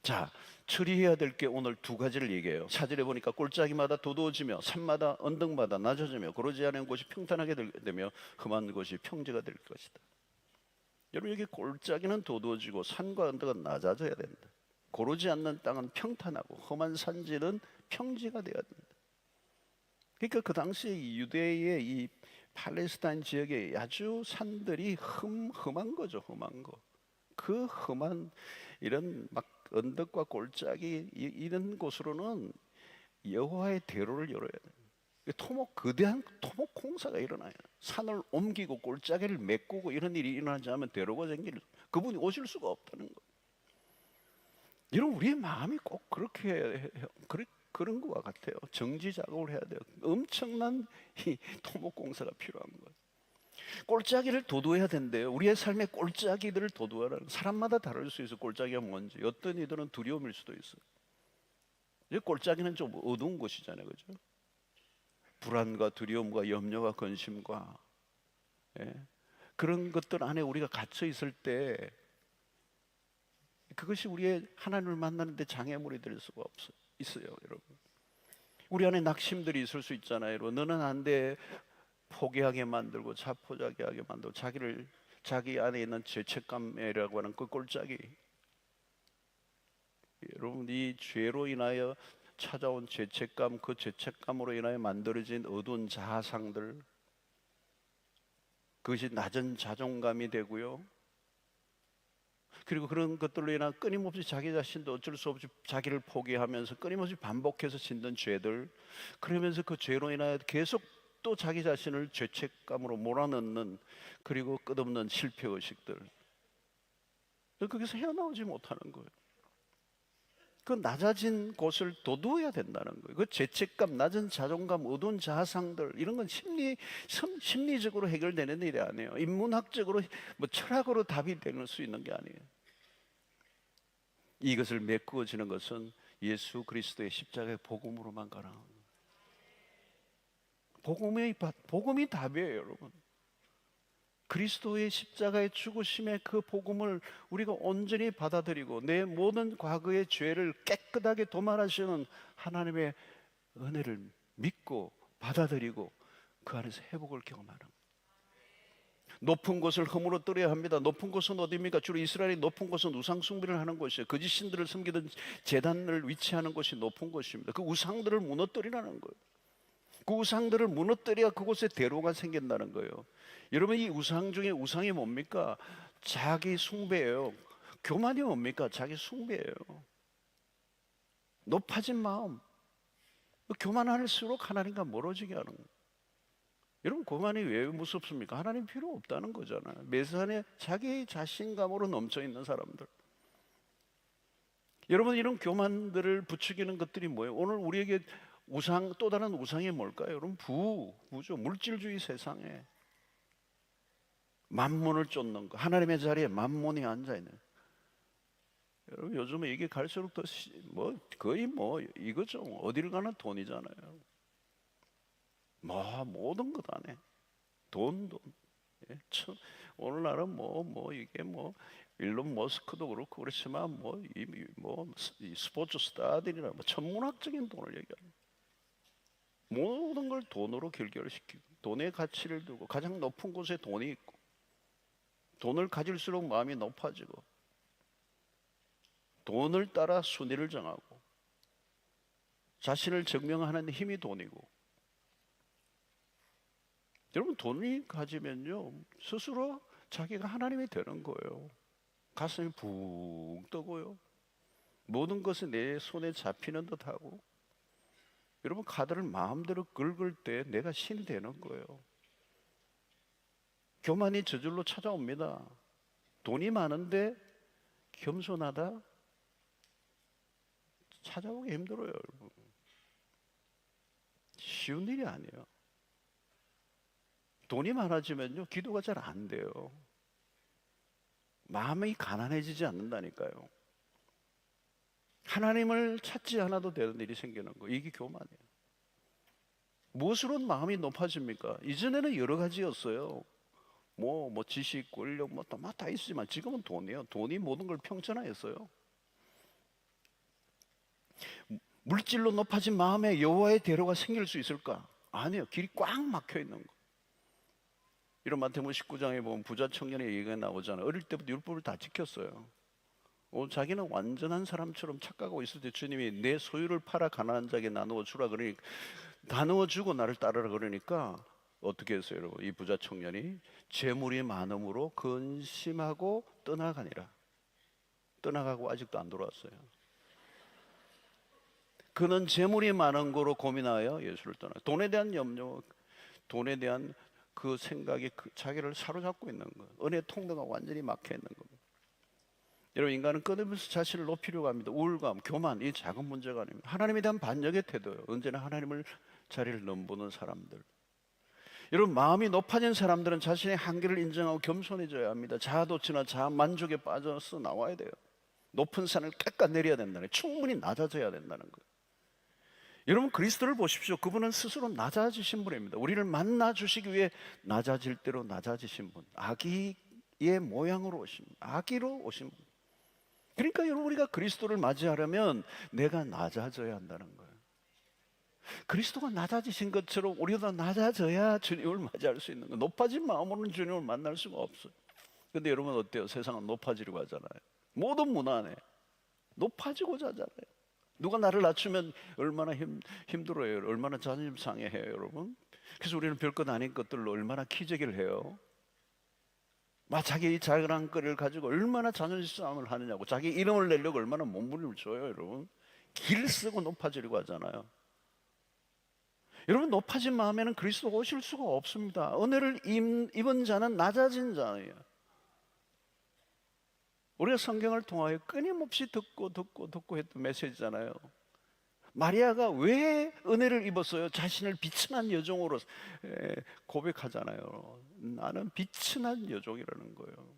자, 처리해야 될 게 오늘 두 가지를 얘기해요. 사절에 보니까 골짜기마다 도도해지며 산마다 언덕마다 낮아지며 고르지 않은 곳이 평탄하게 되며 험한 곳이 평지가 될 것이다. 여러분, 여기 골짜기는 도도해지고 산과 언덕은 낮아져야 된다. 고르지 않는 땅은 평탄하고 험한 산지는 평지가 되어야 된다. 그러니까 그 당시 유대의 이 팔레스타인 지역의 아주 산들이 험한 거죠. 험한 거. 그 험한 이런 막 언덕과 골짜기 이런 곳으로는 여호와의 대로를 열어야 돼요. 거대한 토목 공사가 일어나요. 산을 옮기고 골짜기를 메꾸고 이런 일이 일어나지 않으면 대로가 생길, 그분이 오실 수가 없다는 거예요. 여러분, 우리의 마음이 꼭 그렇게 그런 것과 같아요. 정지 작업을 해야 돼요. 엄청난 이 토목 공사가 필요한 거예요. 골짜기를 도도해야 된대요. 우리의 삶의 골짜기들을 도도하라는, 사람마다 다를 수 있어. 골짜기가 뭔지. 어떤 이들은 두려움일 수도 있어요. 골짜기는 좀 어두운 곳이잖아요, 그죠? 불안과 두려움과 염려와 근심과, 예? 그런 것들 안에 우리가 갇혀 있을 때 그것이 우리의 하나님을 만나는데 장애물이 될 수가 있어요, 여러분. 우리 안에 낙심들이 있을 수 있잖아요. 여러분. 너는 안 돼. 포기하게 만들고 자포자기하게 만들고 자기 안에 있는 죄책감이라고 하는 그 골짜기. 여러분, 이 죄로 인하여 찾아온 죄책감, 그 죄책감으로 인하여 만들어진 어두운 자아상들, 그것이 낮은 자존감이 되고요. 그리고 그런 것들로 인한 끊임없이 자기 자신도 어쩔 수 없이 자기를 포기하면서 끊임없이 반복해서 짓는 죄들, 그러면서 그 죄로 인하여 계속 또 자기 자신을 죄책감으로 몰아넣는, 그리고 끝없는 실패의식들, 거기서 헤어나오지 못하는 거예요. 그 낮아진 곳을 도도해야 된다는 거예요. 그 죄책감, 낮은 자존감, 어두운 자아상들, 이런 건 심리적으로 해결되는 일이 아니에요. 인문학적으로, 철학으로 답이 될 수 있는 게 아니에요. 이것을 메꾸어지는 것은 예수 그리스도의 십자가의 복음으로만 가능한 거예요. 복음이 답이에요, 여러분. 그리스도의 십자가의 죽으심의 그 복음을 우리가 온전히 받아들이고 내 모든 과거의 죄를 깨끗하게 도말하시는 하나님의 은혜를 믿고 받아들이고 그 안에서 회복을 경험하는 거예요. 높은 곳을 흠으로 떨어야 합니다. 높은 곳은 어디입니까? 주로 이스라엘이 높은 곳은 우상 숭배를 하는 곳이에요. 거짓 신들을 섬기던 제단을 위치하는 곳이 높은 곳입니다. 그 우상들을 무너뜨리라는 거예요. 그 우상들을 무너뜨려야 그곳에 대로가 생긴다는 거예요. 여러분, 이 우상 중에 우상이 뭡니까? 자기 숭배예요. 교만이 뭡니까? 자기 숭배예요. 높아진 마음. 교만할수록 하나님과 멀어지게 하는 거예요. 여러분, 교만이 왜 무섭습니까? 하나님 필요 없다는 거잖아요. 매사에 자기 자신감으로 넘쳐 있는 사람들. 여러분, 이런 교만들을 부추기는 것들이 뭐예요? 오늘 우리에게 또 다른 우상이 뭘까요? 여러분, 부죠. 물질주의 세상에 만몬을 쫓는 거. 하나님의 자리에 만몬이 앉아 있는. 여러분, 요즘에 이게 갈수록 더 거의 이거죠. 어딜 가나 돈이잖아요. 모든 것 안에 돈. 예? 오늘날은 이게 일론 머스크도 그렇고 그렇지만 이 스포츠 스타들이나 천문학적인 돈을 얘기하는. 모든 걸 돈으로 결결시키고 돈의 가치를 두고 가장 높은 곳에 돈이 있고 돈을 가질수록 마음이 높아지고 돈을 따라 순위를 정하고 자신을 증명하는 힘이 돈이고. 여러분, 돈이 가지면요 스스로 자기가 하나님이 되는 거예요. 가슴이 붕 뜨고요. 모든 것이 내 손에 잡히는 듯하고. 여러분, 카드를 마음대로 긁을 때 내가 신이 되는 거예요. 교만이 저절로 찾아옵니다. 돈이 많은데 겸손하다? 찾아오기 힘들어요, 여러분. 쉬운 일이 아니에요. 돈이 많아지면요 기도가 잘 안 돼요. 마음이 가난해지지 않는다니까요. 하나님을 찾지 않아도 되는 일이 생기는 거예요. 이게 교만이에요. 무엇으로 마음이 높아집니까? 이전에는 여러 가지였어요. 지식, 권력, 다 있지만 지금은 돈이에요. 돈이 모든 걸 평천화했어요. 물질로 높아진 마음에 여호와의 대로가 생길 수 있을까? 아니요. 길이 꽉 막혀 있는 거. 이런 마태복음 19장에 보면 부자 청년의 얘기가 나오잖아요. 어릴 때부터 율법을 다 지켰어요. 자기는 완전한 사람처럼 착각하고 있을 때 주님이 내 소유를 팔아 가난한 자에게 나누어 주라 그러니 나누어 주고 나를 따르라 그러니까 어떻게 했어요, 여러분? 이 부자 청년이 재물이 많음으로 근심하고 떠나가니라. 떠나가고 아직도 안 돌아왔어요. 그는 재물이 많은 거로 고민하여 예수를 떠나. 돈에 대한 염려, 돈에 대한 그 생각이 자기를 사로잡고 있는 거예요. 은혜 통로가 완전히 막혀 있는 겁니다. 여러분, 인간은 끊임없이 자신을 높이려고 합니다. 우울감, 교만, 이 작은 문제가 아닙니다. 하나님에 대한 반역의 태도예요. 언제나 하나님을 자리를 넘보는 사람들. 여러분, 마음이 높아진 사람들은 자신의 한계를 인정하고 겸손해져야 합니다. 자아도취나 자아만족에 빠져서 나와야 돼요. 높은 산을 깎아내려야 된다는 거예요. 충분히 낮아져야 된다는 거예요. 여러분, 그리스도를 보십시오. 그분은 스스로 낮아지신 분입니다. 우리를 만나 주시기 위해 낮아질 대로 낮아지신 분, 아기의 모양으로 오신 분, 아기로 오신 분. 그러니까 여러분, 우리가 그리스도를 맞이하려면 내가 낮아져야 한다는 거예요. 그리스도가 낮아지신 것처럼 우리도 낮아져야 주님을 맞이할 수 있는 거예요. 높아진 마음으로는 주님을 만날 수가 없어요. 근데 여러분 어때요? 세상은 높아지려고 하잖아요. 모든 문화 안에 높아지고자 하잖아요. 누가 나를 낮추면 얼마나 힘들어요. 얼마나 자존심 상해해요, 여러분. 그래서 우리는 별것 아닌 것들로 얼마나 기저귀를 해요. 자기 자랑거리를 가지고 얼마나 자존심 싸움을 하느냐고, 자기 이름을 내려고 얼마나 몸부림을 줘요, 여러분. 길 쓰고 높아지려고 하잖아요. 여러분, 높아진 마음에는 그리스도가 오실 수가 없습니다. 은혜를 입은 자는 낮아진 자예요. 우리가 성경을 통하여 끊임없이 듣고 했던 메시지잖아요. 마리아가 왜 은혜를 입었어요? 자신을 비천한 여종으로 고백하잖아요. 나는 비천한 여종이라는 거예요.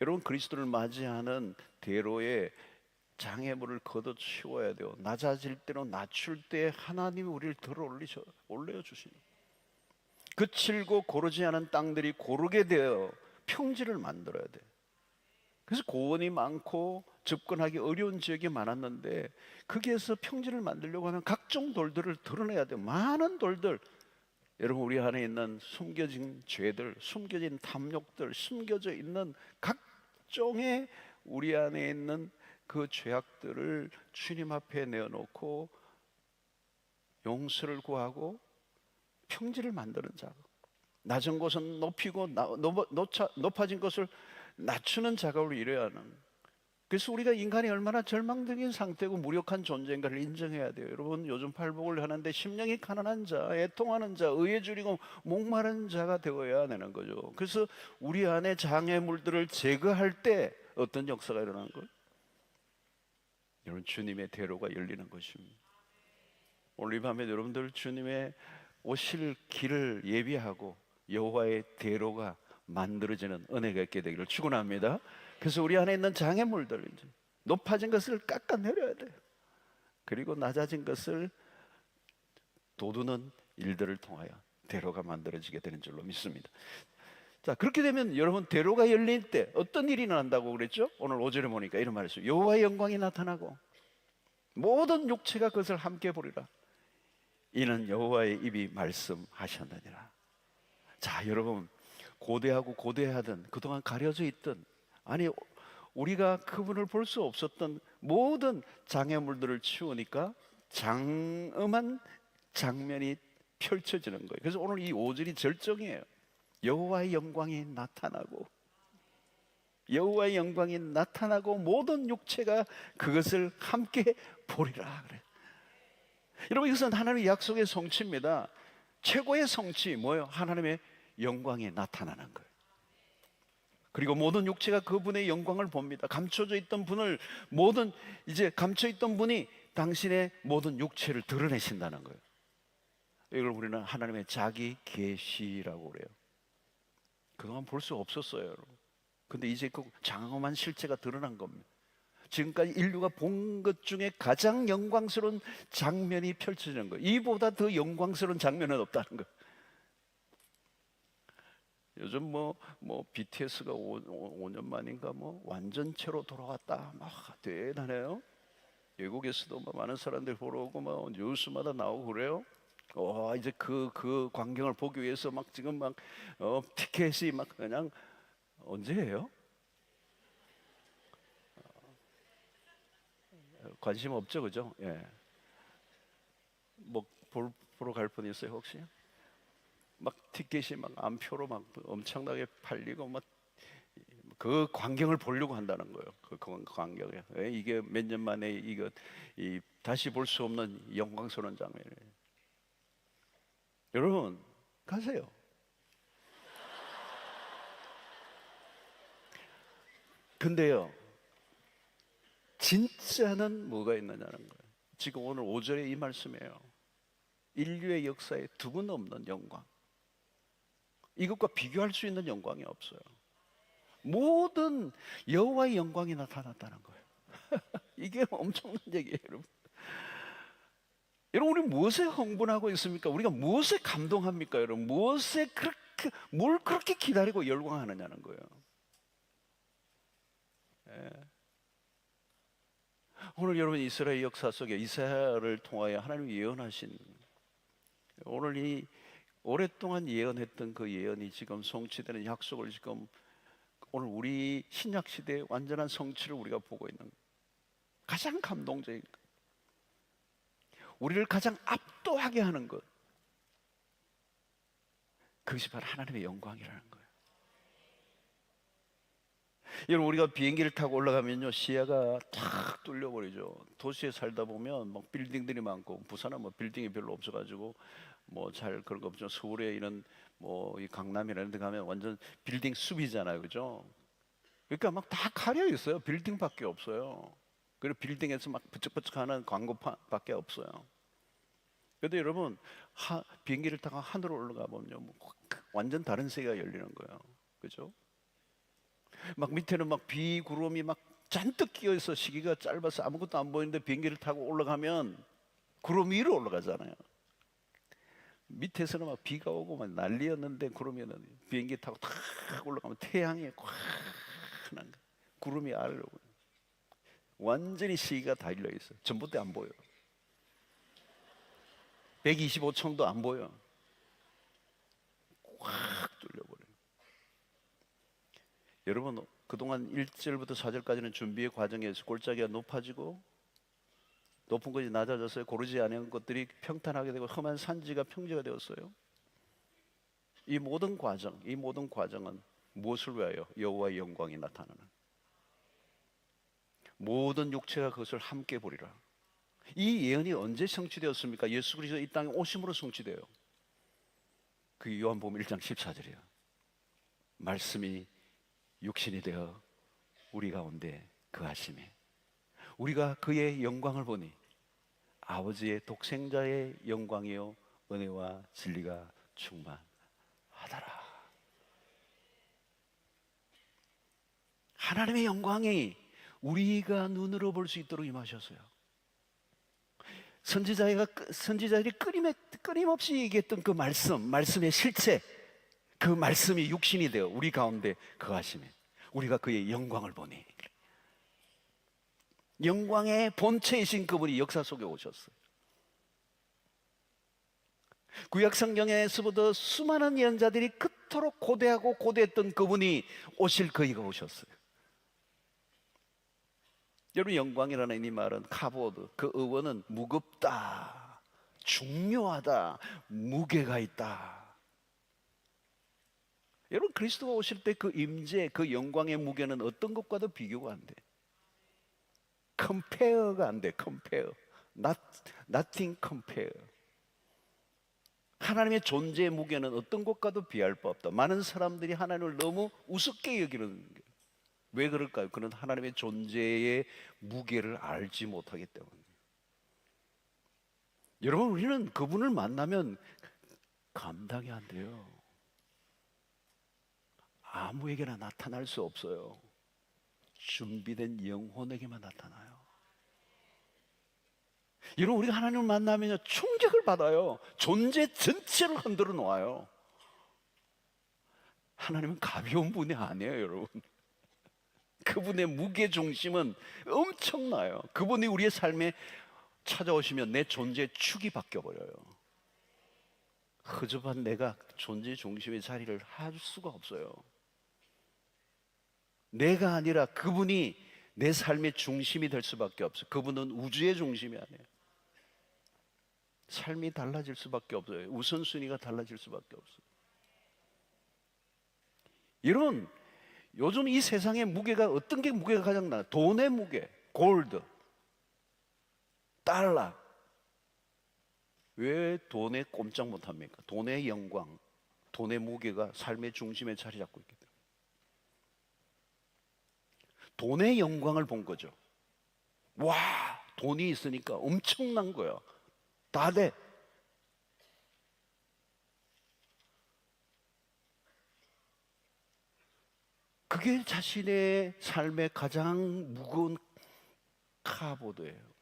여러분, 그리스도를 맞이하는 대로에 장애물을 걷어치워야 돼요. 낮아질 때로 낮출 때 하나님이 우리를 들어 올려주시는, 거칠고 고르지 않은 땅들이 고르게 되어 평지를 만들어야 돼. 그래서 고원이 많고 접근하기 어려운 지역이 많았는데 거기에서 평지를 만들려고 하면 각종 돌들을 드러내야 돼요. 많은 돌들. 여러분, 우리 안에 있는 숨겨진 죄들, 숨겨진 탐욕들, 숨겨져 있는 각종의 우리 안에 있는 그 죄악들을 주님 앞에 내어놓고 용서를 구하고 평지를 만드는 작업. 낮은 곳은 높이고 높아진 것을 낮추는 작업을 이뤄야 하는. 그래서 우리가 인간이 얼마나 절망적인 상태고 무력한 존재인가를 인정해야 돼요. 여러분, 요즘 팔복을 하는데 심령이 가난한 자, 애통하는 자, 의에 줄이고 목마른 자가 되어야 되는 거죠. 그래서 우리 안에 장애물들을 제거할 때 어떤 역사가 일어나는 거예요? 여러분, 주님의 대로가 열리는 것입니다. 오늘 이 밤에 여러분들 주님의 오실 길을 예비하고 여호와의 대로가 만들어지는 은혜가 있게 되기를 축원합니다. 그래서 우리 안에 있는 장애물들, 이제 높아진 것을 깎아내려야 돼요. 그리고 낮아진 것을 도두는 일들을 통하여 대로가 만들어지게 되는 줄로 믿습니다. 자, 그렇게 되면 여러분, 대로가 열릴 때 어떤 일이 일어난다고 그랬죠? 오늘 5절에 보니까 이런 말이 있어요. 여호와의 영광이 나타나고 모든 육체가 그것을 함께 보리라. 이는 여호와의 입이 말씀하셨느니라. 자, 여러분, 고대하고 고대하던, 그동안 가려져 있던, 아니 우리가 그분을 볼 수 없었던 모든 장애물들을 치우니까 장엄한 장면이 펼쳐지는 거예요. 그래서 오늘 이 5절이 절정이에요. 여호와의 영광이 나타나고, 여호와의 영광이 나타나고 모든 육체가 그것을 함께 보리라 그래. 여러분, 이것은 하나님의 약속의 성취입니다. 최고의 성취 뭐예요? 하나님의 영광이 나타나는 거예요. 그리고 모든 육체가 그분의 영광을 봅니다. 감춰져 있던 분을, 이제 감춰 있던 분이 당신의 모든 육체를 드러내신다는 거예요. 이걸 우리는 하나님의 자기 계시라고 그래요. 그동안 볼 수 없었어요, 여러분. 근데 이제 그 장엄한 실체가 드러난 겁니다. 지금까지 인류가 본 것 중에 가장 영광스러운 장면이 펼쳐지는 거예요. 이보다 더 영광스러운 장면은 없다는 거예요. 요즘 BTS가 5년 만인가 완전체로 돌아왔다, 막 대단해요. 외국에서도 뭐 많은 사람들이 보러 오고 뭐 뉴스마다 나오고 그래요. 이제 그 광경을 보기 위해서 막 지금 막 티켓이 막 그냥 언제예요? 관심 없죠, 그죠? 예. 뭐 보러 갈 분 있어요 혹시? 막 티켓이 막 암표로 막 엄청나게 팔리고 막 그 광경을 보려고 한다는 거예요. 그 광경에 이게 몇 년 만에 이 다시 볼 수 없는 영광스러운 장면이에요. 여러분 가세요. 근데요, 진짜는 뭐가 있느냐는 거예요. 지금 오늘 5절에 이 말씀이에요. 인류의 역사에 두분 없는 영광. 이것과 비교할 수 있는 영광이 없어요. 모든 여호와의 영광이 나타났다는 거예요. 이게 엄청난 얘기예요, 여러분. 여러분, 우리 무엇에 흥분하고 있습니까? 우리가 무엇에 감동합니까, 여러분? 무엇에 뭘 그렇게 기다리고 열광하느냐는 거예요. 예. 오늘 여러분 이스라엘 역사 속에 이사야를 통하여 하나님이 예언하신, 오늘 이 오랫동안 예언했던 그 예언이 지금 성취되는 약속을 지금 오늘 우리 신약 시대의 완전한 성취를 우리가 보고 있는, 가장 감동적인 것, 우리를 가장 압도하게 하는 것, 그것이 바로 하나님의 영광이라는 거예요. 여러분, 우리가 비행기를 타고 올라가면요, 시야가 탁 뚫려버리죠. 도시에 살다 보면 막 빌딩들이 많고, 부산은 뭐 빌딩이 별로 없어가지고 뭐 잘 그런 거 없죠. 서울에 이런 뭐 이 강남이라는 데 가면 완전 빌딩 숲이잖아요, 그죠? 그러니까 막 다 가려 있어요. 빌딩밖에 없어요. 그리고 빌딩에서 막 부쩍부쩍하는 광고밖에 없어요. 그런데 여러분, 비행기를 타고 하늘로 올라가 보면요, 뭐 완전 다른 세계가 열리는 거예요, 그죠? 막 밑에는 막 비구름이 막 잔뜩 끼어 있어. 시기가 짧아서 아무것도 안 보이는데 비행기를 타고 올라가면 구름 위로 올라가잖아요. 밑에서는 막 비가 오고 막 난리였는데, 구름이 비행기 타고 탁 올라가면 태양이 콱 하는 거, 구름이 아래로 완전히 시기가 다 일려 있어. 전봇대 안 보여. 125층도 안 보여. 확 뚫려버려요. 여러분, 그동안 1절부터 4절까지는 준비의 과정에서 골짜기가 높아지고 높은 것이 낮아졌어요. 고르지 않은 것들이 평탄하게 되고 험한 산지가 평지가 되었어요. 이 모든 과정은 무엇을 위하여? 여호와의 영광이 나타나는, 모든 육체가 그것을 함께 보리라. 이 예언이 언제 성취되었습니까? 예수 그리스도 이 땅에 오심으로 성취돼요. 그 요한복음 1장 14절이에요. 말씀이 육신이 되어 우리 가운데 거하심에 우리가 그의 영광을 보니 아버지의 독생자의 영광이요 은혜와 진리가 충만하더라. 하나님의 영광이 우리가 눈으로 볼 수 있도록 임하셨어요. 선지자들이 끊임없이 얘기했던 그 말씀의 실체, 그 말씀이 육신이 되어 우리 가운데 거하심에 우리가 그의 영광을 보니, 영광의 본체이신 그분이 역사 속에 오셨어요. 구약 성경에서부터 수많은 예언자들이 그토록 고대하고 고대했던 그분이 오실 그이가 오셨어요. 여러분, 영광이라는 이 말은 카보드, 그 어원은 무겁다, 중요하다, 무게가 있다. 여러분, 그리스도가 오실 때 그 임재, 그 영광의 무게는 어떤 것과도 비교가 안 돼. 컴페어가 안 돼. 컴페어. Nothing compare. 하나님의 존재의 무게는 어떤 것과도 비할 바 없다. 많은 사람들이 하나님을 너무 우습게 여기는 거예요. 왜 그럴까요? 그는 하나님의 존재의 무게를 알지 못하기 때문에. 여러분, 우리는 그분을 만나면 감당이 안 돼요. 아무에게나 나타날 수 없어요. 준비된 영혼에게만 나타나요. 여러분, 우리가 하나님을 만나면 충격을 받아요. 존재 전체를 흔들어 놓아요. 하나님은 가벼운 분이 아니에요, 여러분. 그분의 무게 중심은 엄청나요. 그분이 우리의 삶에 찾아오시면 내 존재의 축이 바뀌어버려요. 허접한 내가 존재 중심의 자리를 할 수가 없어요. 내가 아니라 그분이 내 삶의 중심이 될 수밖에 없어요. 그분은 우주의 중심이 아니에요. 삶이 달라질 수밖에 없어요. 우선순위가 달라질 수밖에 없어요. 여러분, 요즘 이 세상의 무게가 어떤 게 무게가 가장 나요? 돈의 무게, 골드, 달러. 왜 돈에 꼼짝 못합니까? 돈의 영광, 돈의 무게가 삶의 중심에 자리 잡고 있기 때문에. 돈의 영광을 본 거죠. 와, 돈이 있으니까 엄청난 거야. 다 돼. 그게 자신의 삶의 가장 무거운 카보드예요.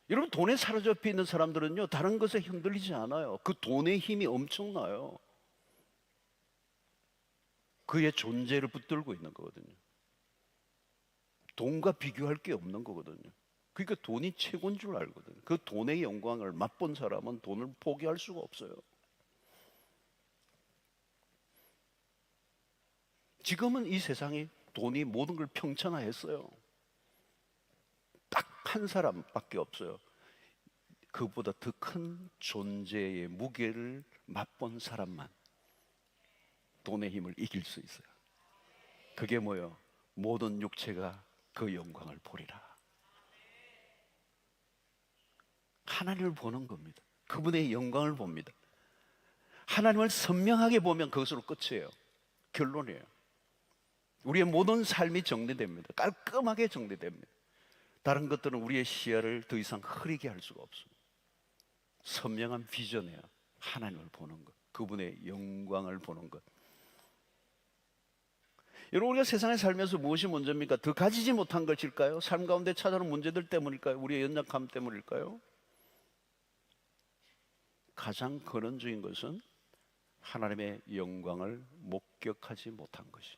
여러분, 돈에 사로잡혀 있는 사람들은요, 다른 것에 흔들리지 않아요. 그 돈의 힘이 엄청나요. 그의 존재를 붙들고 있는 거거든요. 돈과 비교할 게 없는 거거든요. 그러니까 돈이 최고인 줄 알거든요. 그 돈의 영광을 맛본 사람은 돈을 포기할 수가 없어요. 지금은 이 세상에 돈이 모든 걸 평천화했어요. 딱 한 사람밖에 없어요. 그보다 더 큰 존재의 무게를 맛본 사람만 돈의 힘을 이길 수 있어요. 그게 뭐예요? 모든 육체가 그 영광을 보리라. 하나님을 보는 겁니다. 그분의 영광을 봅니다. 하나님을 선명하게 보면 그것으로 끝이에요. 결론이에요. 우리의 모든 삶이 정리됩니다. 깔끔하게 정리됩니다. 다른 것들은 우리의 시야를 더 이상 흐리게 할 수가 없습니다. 선명한 비전이에요. 하나님을 보는 것, 그분의 영광을 보는 것. 여러분, 우리가 세상에 살면서 무엇이 문제입니까? 더 가지지 못한 것일까요? 삶 가운데 찾아오는 문제들 때문일까요? 우리의 연약함 때문일까요? 가장 근원적인 것은 하나님의 영광을 목격하지 못한 것이.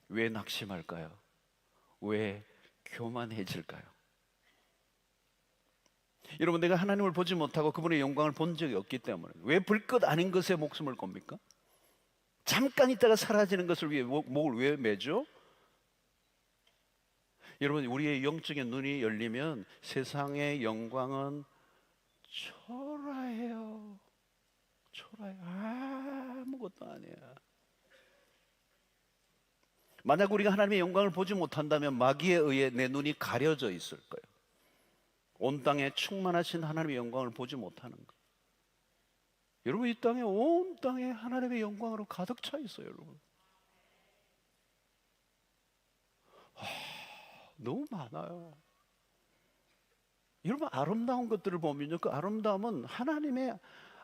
왜 낙심할까요? 왜 교만해질까요? 여러분, 내가 하나님을 보지 못하고 그분의 영광을 본 적이 없기 때문에 왜 불꽃 아닌 것에 목숨을 겁니까? 잠깐 있다가 사라지는 것을 위해 목을 왜 매죠? 여러분, 우리의 영적인 눈이 열리면 세상의 영광은 초라해요. 초라해요. 아무것도 아니야. 만약 우리가 하나님의 영광을 보지 못한다면 마귀에 의해 내 눈이 가려져 있을 거예요. 온 땅에 충만하신 하나님의 영광을 보지 못하는 거예요. 여러분, 이 땅에 온 땅에 하나님의 영광으로 가득 차 있어요, 여러분. 너무 많아요. 여러분, 아름다운 것들을 보면요, 그 아름다움은 하나님의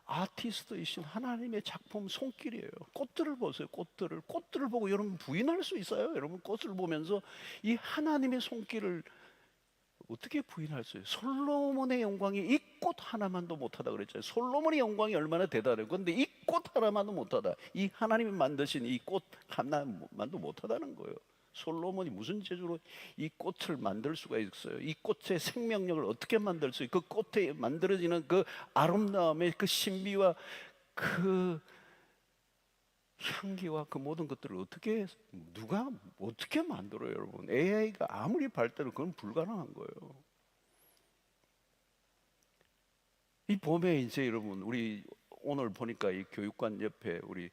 아티스트이신 하나님의 작품 손길이에요. 꽃들을 보세요. 꽃들을 보고 여러분 부인할 수 있어요? 여러분, 꽃을 보면서 이 하나님의 손길을 어떻게 부인할 수 있어요? 솔로몬의 영광이 이 꽃 하나만도 못하다 그랬잖아요. 솔로몬의 영광이 얼마나 대단해요. 그런데 이 꽃 하나만도 못하다. 이 하나님이 만드신 이 꽃 하나만도 못하다는 거예요. 솔로몬이 무슨 재주로 이 꽃을 만들 수가 있어요? 이 꽃의 생명력을 어떻게 만들 수 있어요? 그 꽃에 만들어지는 그 아름다움의 그 신비와 그 향기와 그 모든 것들을 누가 어떻게 만들어요, 여러분? AI가 아무리 발달해도 그건 불가능한 거예요. 이 봄에 이제 여러분, 우리 오늘 보니까 이 교육관 옆에 우리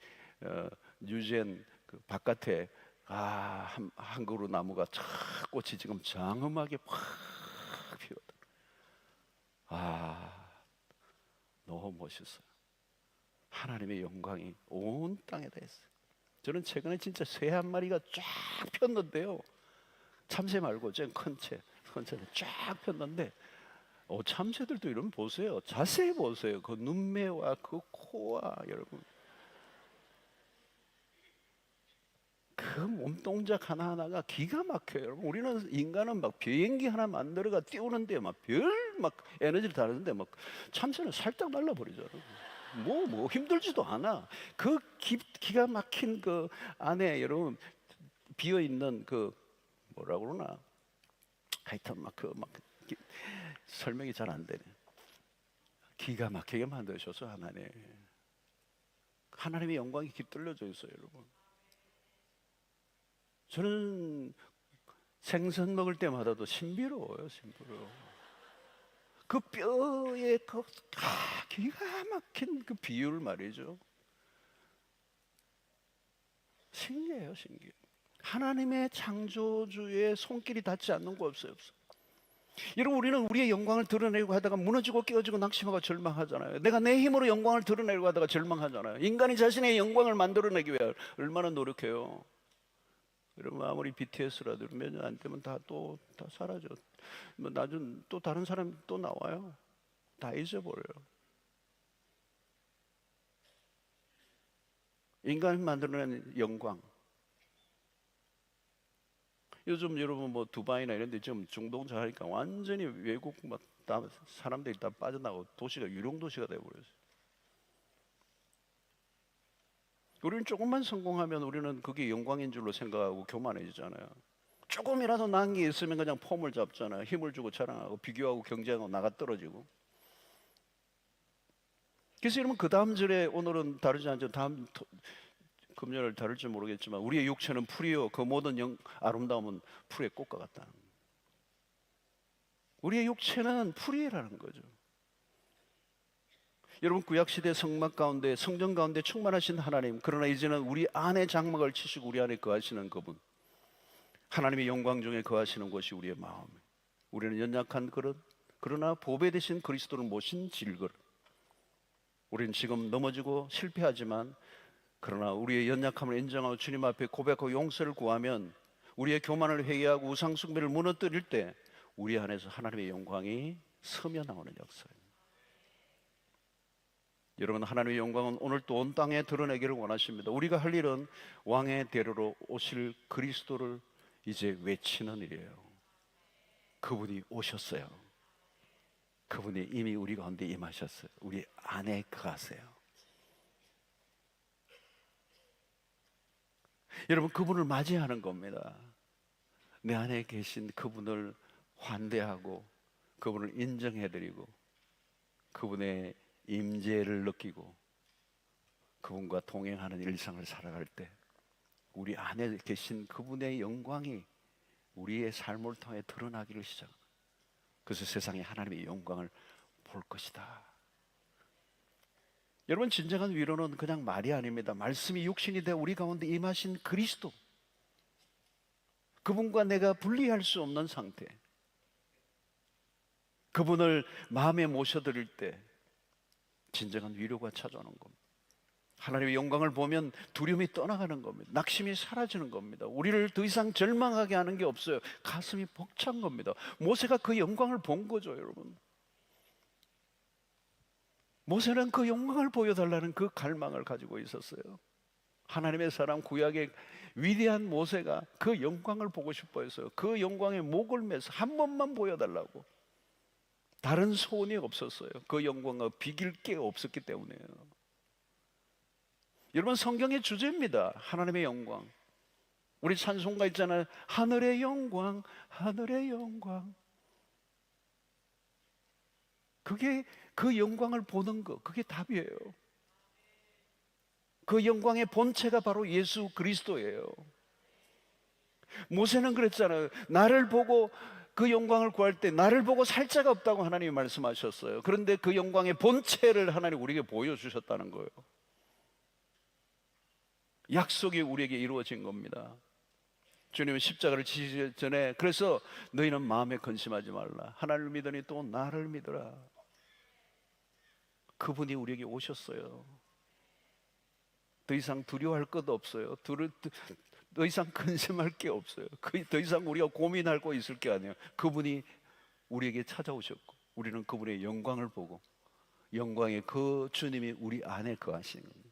뉴젠 그 바깥에 한 그루 나무가 꽃이 지금 장엄하게 확 피었다. 너무 멋있어요. 하나님의 영광이 온 땅에다 있어요. 저는 최근에 진짜 새 한 마리가 쫙 폈는데요. 참새 말고 큰 새는 쫙 폈는데 참새들도 이러면 보세요. 자세히 보세요. 그 눈매와 그 코와 여러분. 그 몸동작 하나하나가 기가 막혀요. 여러분, 우리는 인간은 막 비행기 하나 만들어가 띄우는데 막 에너지를 다루는데 막 참새는 살짝 날라버리죠. 여러분. 뭐 힘들지도 않아. 그 기가 막힌 그 안에 여러분 비어 있는 그 뭐라 그러나 하여튼 설명이 잘 안 되네. 기가 막히게 만드셔서 하나님의 영광이 깃들여져 있어요, 여러분. 저는 생선 먹을 때마다도 신비로워요, 신비로워. 그 뼈에 기가 막힌 그 비율 말이죠. 신기해요, 신기해. 하나님의 창조주의 손길이 닿지 않는 거 없어요. 여러분, 우리는 우리의 영광을 드러내려고 하다가 무너지고 깨어지고 낙심하고 절망하잖아요. 내가 내 힘으로 영광을 드러내려고 하다가 절망하잖아요. 인간이 자신의 영광을 만들어내기 위해 얼마나 노력해요. 여러분, 아무리 BTS라도 몇 년 안 되면 다 사라져. 뭐 나중 또 다른 사람이 또 나와요. 다 잊어버려요. 인간이 만들어낸 영광. 요즘 여러분 뭐 두바이나 이런 데 지금 중동자 하니까 완전히 외국 사람들이 다 빠져나가고 도시가 유령도시가 돼버렸어요. 우리는 조금만 성공하면 우리는 그게 영광인 줄로 생각하고 교만해지잖아요. 조금이라도 나은 게 있으면 그냥 폼을 잡잖아요. 힘을 주고 자랑하고 비교하고 경쟁하고 나가 떨어지고. 그래서 여러분 그 다음 절에 오늘은 다르지 않죠. 다음 금요일 다를지 모르겠지만 우리의 육체는 풀이요 그 모든 아름다움은 풀의 꽃과 같다. 우리의 육체는 풀이라는 거죠. 여러분 구약시대 성막 가운데 성전 가운데 충만하신 하나님, 그러나 이제는 우리 안에 장막을 치시고 우리 안에 거하시는 그분, 하나님의 영광 중에 거하시는 것이 우리의 마음. 우리는 연약한 그릇, 그러나 보배 되신 그리스도를 모신 질그릇. 우리는 지금 넘어지고 실패하지만 그러나 우리의 연약함을 인정하고 주님 앞에 고백하고 용서를 구하면 우리의 교만을 회개하고 우상숭배를 무너뜨릴 때 우리 안에서 하나님의 영광이 서며 나오는 역사입니다. 여러분, 하나님의 영광은 오늘 또 온 땅에 드러내기를 원하십니다. 우리가 할 일은 왕의 대로로 오실 그리스도를 이제 외치는 일이에요. 그분이 오셨어요. 그분이 이미 우리 가운데 임하셨어요. 우리 안에 거하세요. 여러분, 그분을 맞이하는 겁니다. 내 안에 계신 그분을 환대하고 그분을 인정해드리고 그분의 임재를 느끼고 그분과 동행하는 일상을 살아갈 때 우리 안에 계신 그분의 영광이 우리의 삶을 통해 드러나기를 시작합니다. 그래서 세상에 하나님의 영광을 볼 것이다. 여러분, 진정한 위로는 그냥 말이 아닙니다. 말씀이 육신이 되어 우리 가운데 임하신 그리스도, 그분과 내가 분리할 수 없는 상태, 그분을 마음에 모셔드릴 때 진정한 위로가 찾아오는 겁니다. 하나님의 영광을 보면 두려움이 떠나가는 겁니다. 낙심이 사라지는 겁니다. 우리를 더 이상 절망하게 하는 게 없어요. 가슴이 벅찬 겁니다. 모세가 그 영광을 본 거죠, 여러분. 모세는 그 영광을 보여달라는 그 갈망을 가지고 있었어요. 하나님의 사람 구약의 위대한 모세가 그 영광을 보고 싶어 했어요. 그 영광에 목을 매서 한 번만 보여달라고. 다른 소원이 없었어요. 그 영광을 비길 게 없었기 때문에요. 여러분, 성경의 주제입니다. 하나님의 영광. 우리 찬송가 있잖아요. 하늘의 영광, 하늘의 영광. 그게 그 영광을 보는 것, 그게 답이에요. 그 영광의 본체가 바로 예수 그리스도예요. 모세는 그랬잖아요. 나를 보고 그 영광을 구할 때 나를 보고 살 자가 없다고 하나님이 말씀하셨어요. 그런데 그 영광의 본체를 하나님 우리에게 보여주셨다는 거예요. 약속이 우리에게 이루어진 겁니다. 주님은 십자가를 지시기 전에 그래서 너희는 마음에 근심하지 말라. 하나님을 믿으니 또 나를 믿으라. 그분이 우리에게 오셨어요. 더 이상 두려워할 것 없어요. 더 이상 근심할 게 없어요. 더 이상 우리가 고민할 거 있을 게 아니에요. 그분이 우리에게 찾아오셨고 우리는 그분의 영광을 보고 영광의 그 주님이 우리 안에 거하시는 겁니다.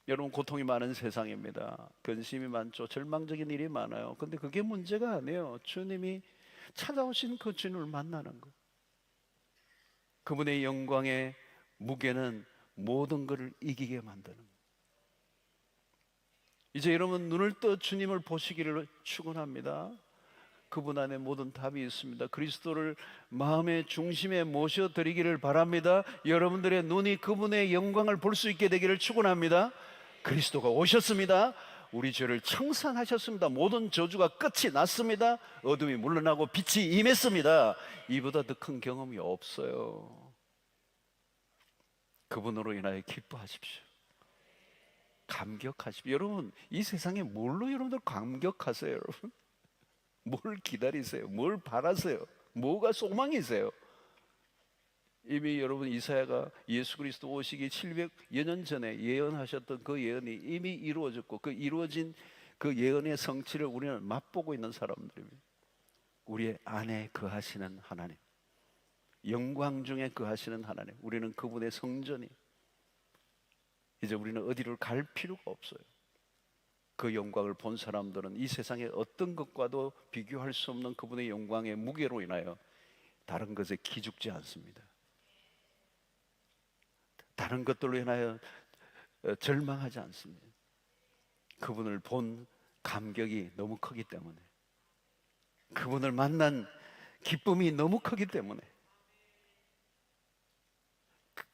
여러분, 고통이 많은 세상입니다. 근심이 많죠. 절망적인 일이 많아요. 근데 그게 문제가 아니에요. 주님이 찾아오신 그 주님을 만나는 거. 그분의 영광에 무게는 모든 것을 이기게 만드는 거예요. 이제 여러분 눈을 떠 주님을 보시기를 축원합니다. 그분 안에 모든 답이 있습니다. 그리스도를 마음의 중심에 모셔드리기를 바랍니다. 여러분들의 눈이 그분의 영광을 볼 수 있게 되기를 축원합니다. 그리스도가 오셨습니다. 우리 죄를 청산하셨습니다. 모든 저주가 끝이 났습니다. 어둠이 물러나고 빛이 임했습니다. 이보다 더 큰 경험이 없어요. 그분으로 인하여 기뻐하십시오. 감격하십시오. 여러분, 이 세상에 뭘로 여러분들 감격하세요? 여러분, 뭘 기다리세요? 뭘 바라세요? 뭐가 소망이세요? 이미 여러분 이사야가 예수 그리스도 오시기 700여 년 전에 예언하셨던 그 예언이 이미 이루어졌고, 그 이루어진 그 예언의 성취를 우리는 맛보고 있는 사람들입니다. 우리의 안에 거하시는 하나님, 영광 중에 거하시는 하나님, 우리는 그분의 성전이, 이제 우리는 어디를 갈 필요가 없어요. 그 영광을 본 사람들은 이 세상의 어떤 것과도 비교할 수 없는 그분의 영광의 무게로 인하여 다른 것에 기죽지 않습니다. 다른 것들로 인하여 절망하지 않습니다. 그분을 본 감격이 너무 크기 때문에, 그분을 만난 기쁨이 너무 크기 때문에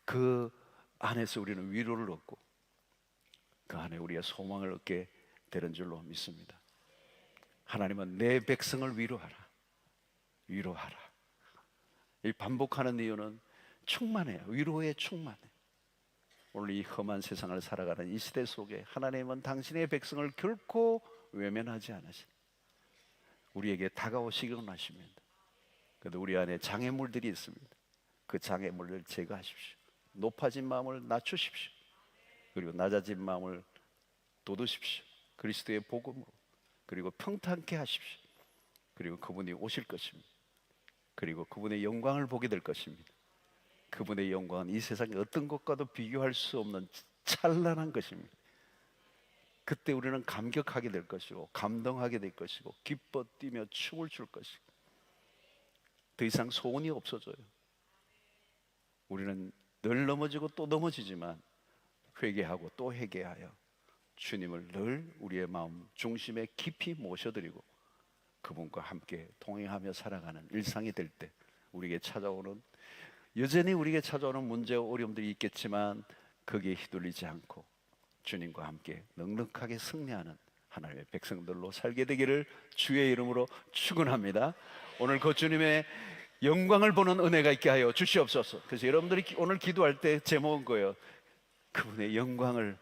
그 안에서 우리는 위로를 얻고 그 안에 우리가 소망을 얻게 되는 줄로 믿습니다. 하나님은 내 백성을 위로하라, 위로하라. 이 반복하는 이유는 충만해요. 위로에 충만해. 오늘 이 험한 세상을 살아가는 이 시대 속에 하나님은 당신의 백성을 결코 외면하지 않으신, 우리에게 다가오시기는 하십니다. 그래도 우리 안에 장애물들이 있습니다. 그 장애물을 제거하십시오. 높아진 마음을 낮추십시오. 그리고 낮아진 마음을 돋우십시오. 그리스도의 복음으로. 그리고 평탄케 하십시오. 그리고 그분이 오실 것입니다. 그리고 그분의 영광을 보게 될 것입니다. 그분의 영광은 이 세상의 어떤 것과도 비교할 수 없는 찬란한 것입니다. 그때 우리는 감격하게 될 것이고, 감동하게 될 것이고, 기뻐 뛰며 춤을 출 것이고, 더 이상 소원이 없어져요. 우리는 늘 넘어지고 또 넘어지지만 회개하고 또 회개하여 주님을 늘 우리의 마음 중심에 깊이 모셔드리고 그분과 함께 동행하며 살아가는 일상이 될 때, 우리에게 찾아오는, 여전히 우리에게 찾아오는 문제와 어려움들이 있겠지만 거기에 휘둘리지 않고 주님과 함께 넉넉하게 승리하는 하나님의 백성들로 살게 되기를 주의 이름으로 축원합니다. 오늘 그 주님의 영광을 보는 은혜가 있게 하여 주시옵소서. 그래서 여러분들이 오늘 기도할 때 제목은 거예요. 그분의 영광을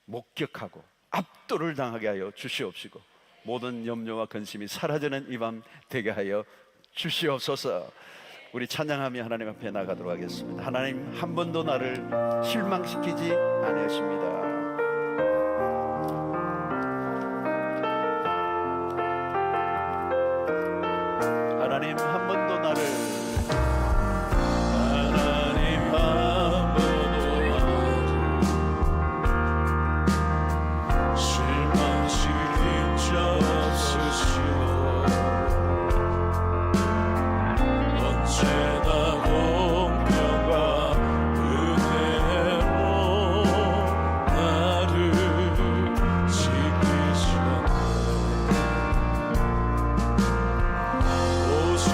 목격하고 압도를 당하게 하여 주시옵시고 모든 염려와 근심이 사라지는 이 밤 되게 하여 주시옵소서. 우리 찬양하며 하나님 앞에 나가도록 하겠습니다. 하나님, 한 번도 나를 실망시키지 않으십니다. 하나님, 한 번도 나를, 하나님 한 번도 나를 실망시킨 적 없으시오. 언제나 공평과 은혜로 나를 지키시네. 오신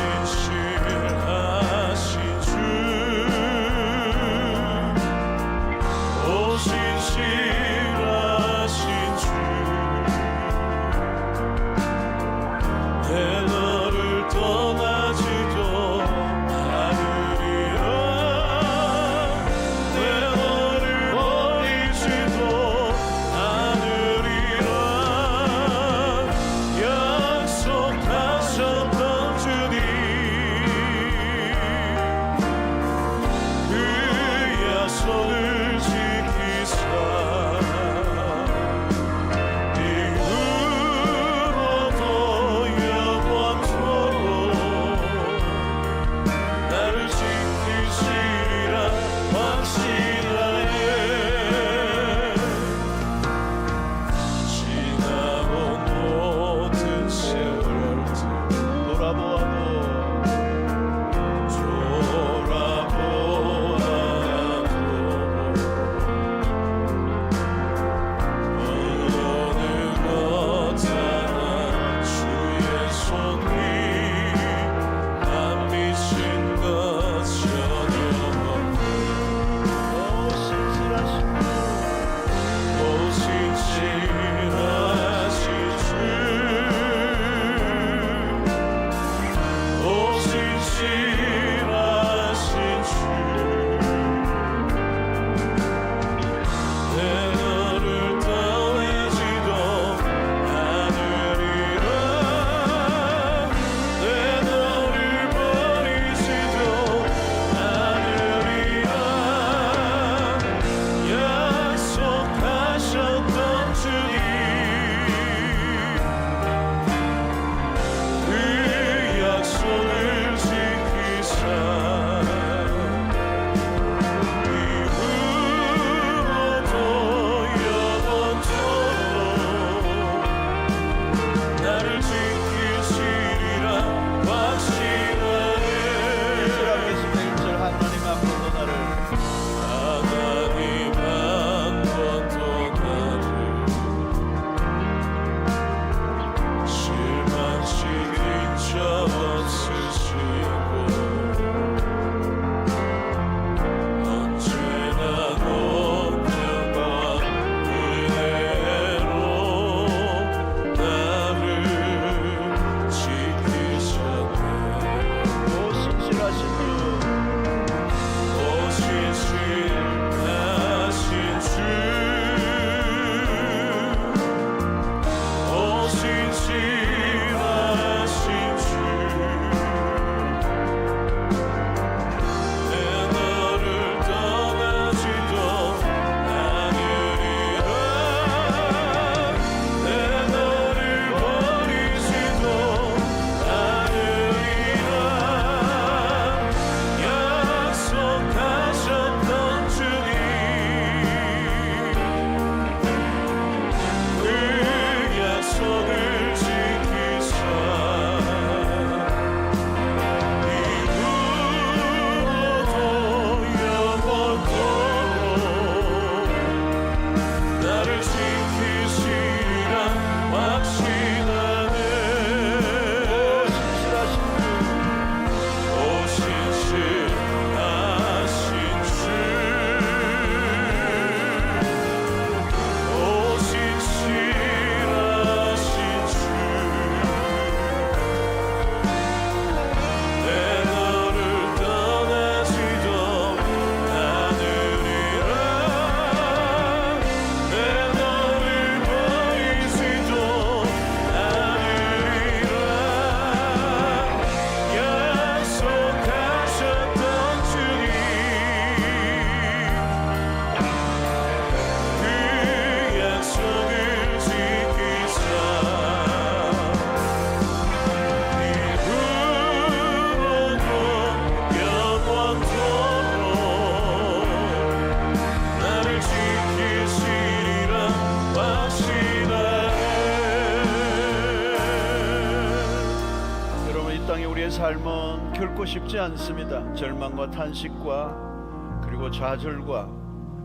땅의 우리의 삶은 결코 쉽지 않습니다. 절망과 탄식과 그리고 좌절과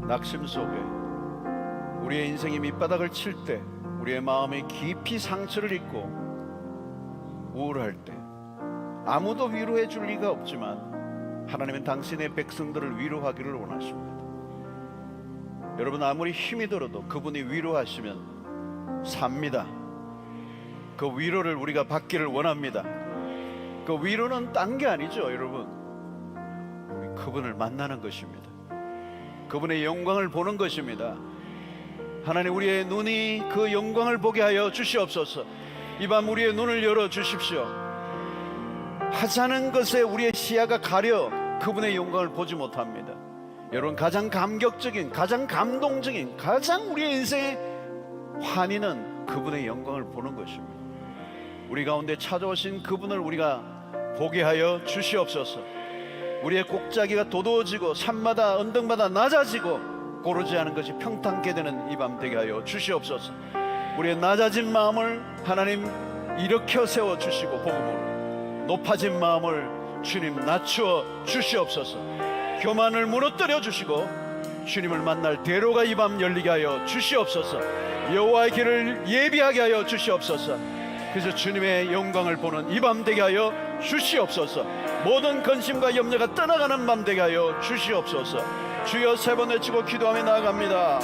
낙심 속에 우리의 인생이 밑바닥을 칠 때, 우리의 마음이 깊이 상처를 입고 우울할 때 아무도 위로해 줄 리가 없지만 하나님은 당신의 백성들을 위로하기를 원하십니다. 여러분, 아무리 힘이 들어도 그분이 위로하시면 삽니다. 그 위로를 우리가 받기를 원합니다. 그 위로는 딴 게 아니죠, 여러분. 우리 그분을 만나는 것입니다. 그분의 영광을 보는 것입니다. 하나님, 우리의 눈이 그 영광을 보게 하여 주시옵소서. 이 밤 우리의 눈을 열어 주십시오. 하찮은 것에 우리의 시야가 가려 그분의 영광을 보지 못합니다. 여러분, 가장 감격적인, 가장 감동적인, 가장 우리의 인생의 환희는 그분의 영광을 보는 것입니다. 우리 가운데 찾아오신 그분을 우리가 보게 하여 주시옵소서. 우리의 곡자기가 도도해지고 산마다 언덕마다 낮아지고 고르지 않은 것이 평탄케 되는 이 밤 되게 하여 주시옵소서. 우리의 낮아진 마음을 하나님 일으켜 세워 주시고 복음으로 높아진 마음을 주님 낮추어 주시옵소서. 교만을 무너뜨려 주시고 주님을 만날 대로가 이 밤 열리게 하여 주시옵소서. 여호와의 길을 예비하게 하여 주시옵소서. 그래서 주님의 영광을 보는 이 밤 되게 하여 주시옵소서. 모든 근심과 염려가 떠나가는 밤 되게 하여 주시옵소서. 주여, 세 번 외치고 기도하며 나아갑니다.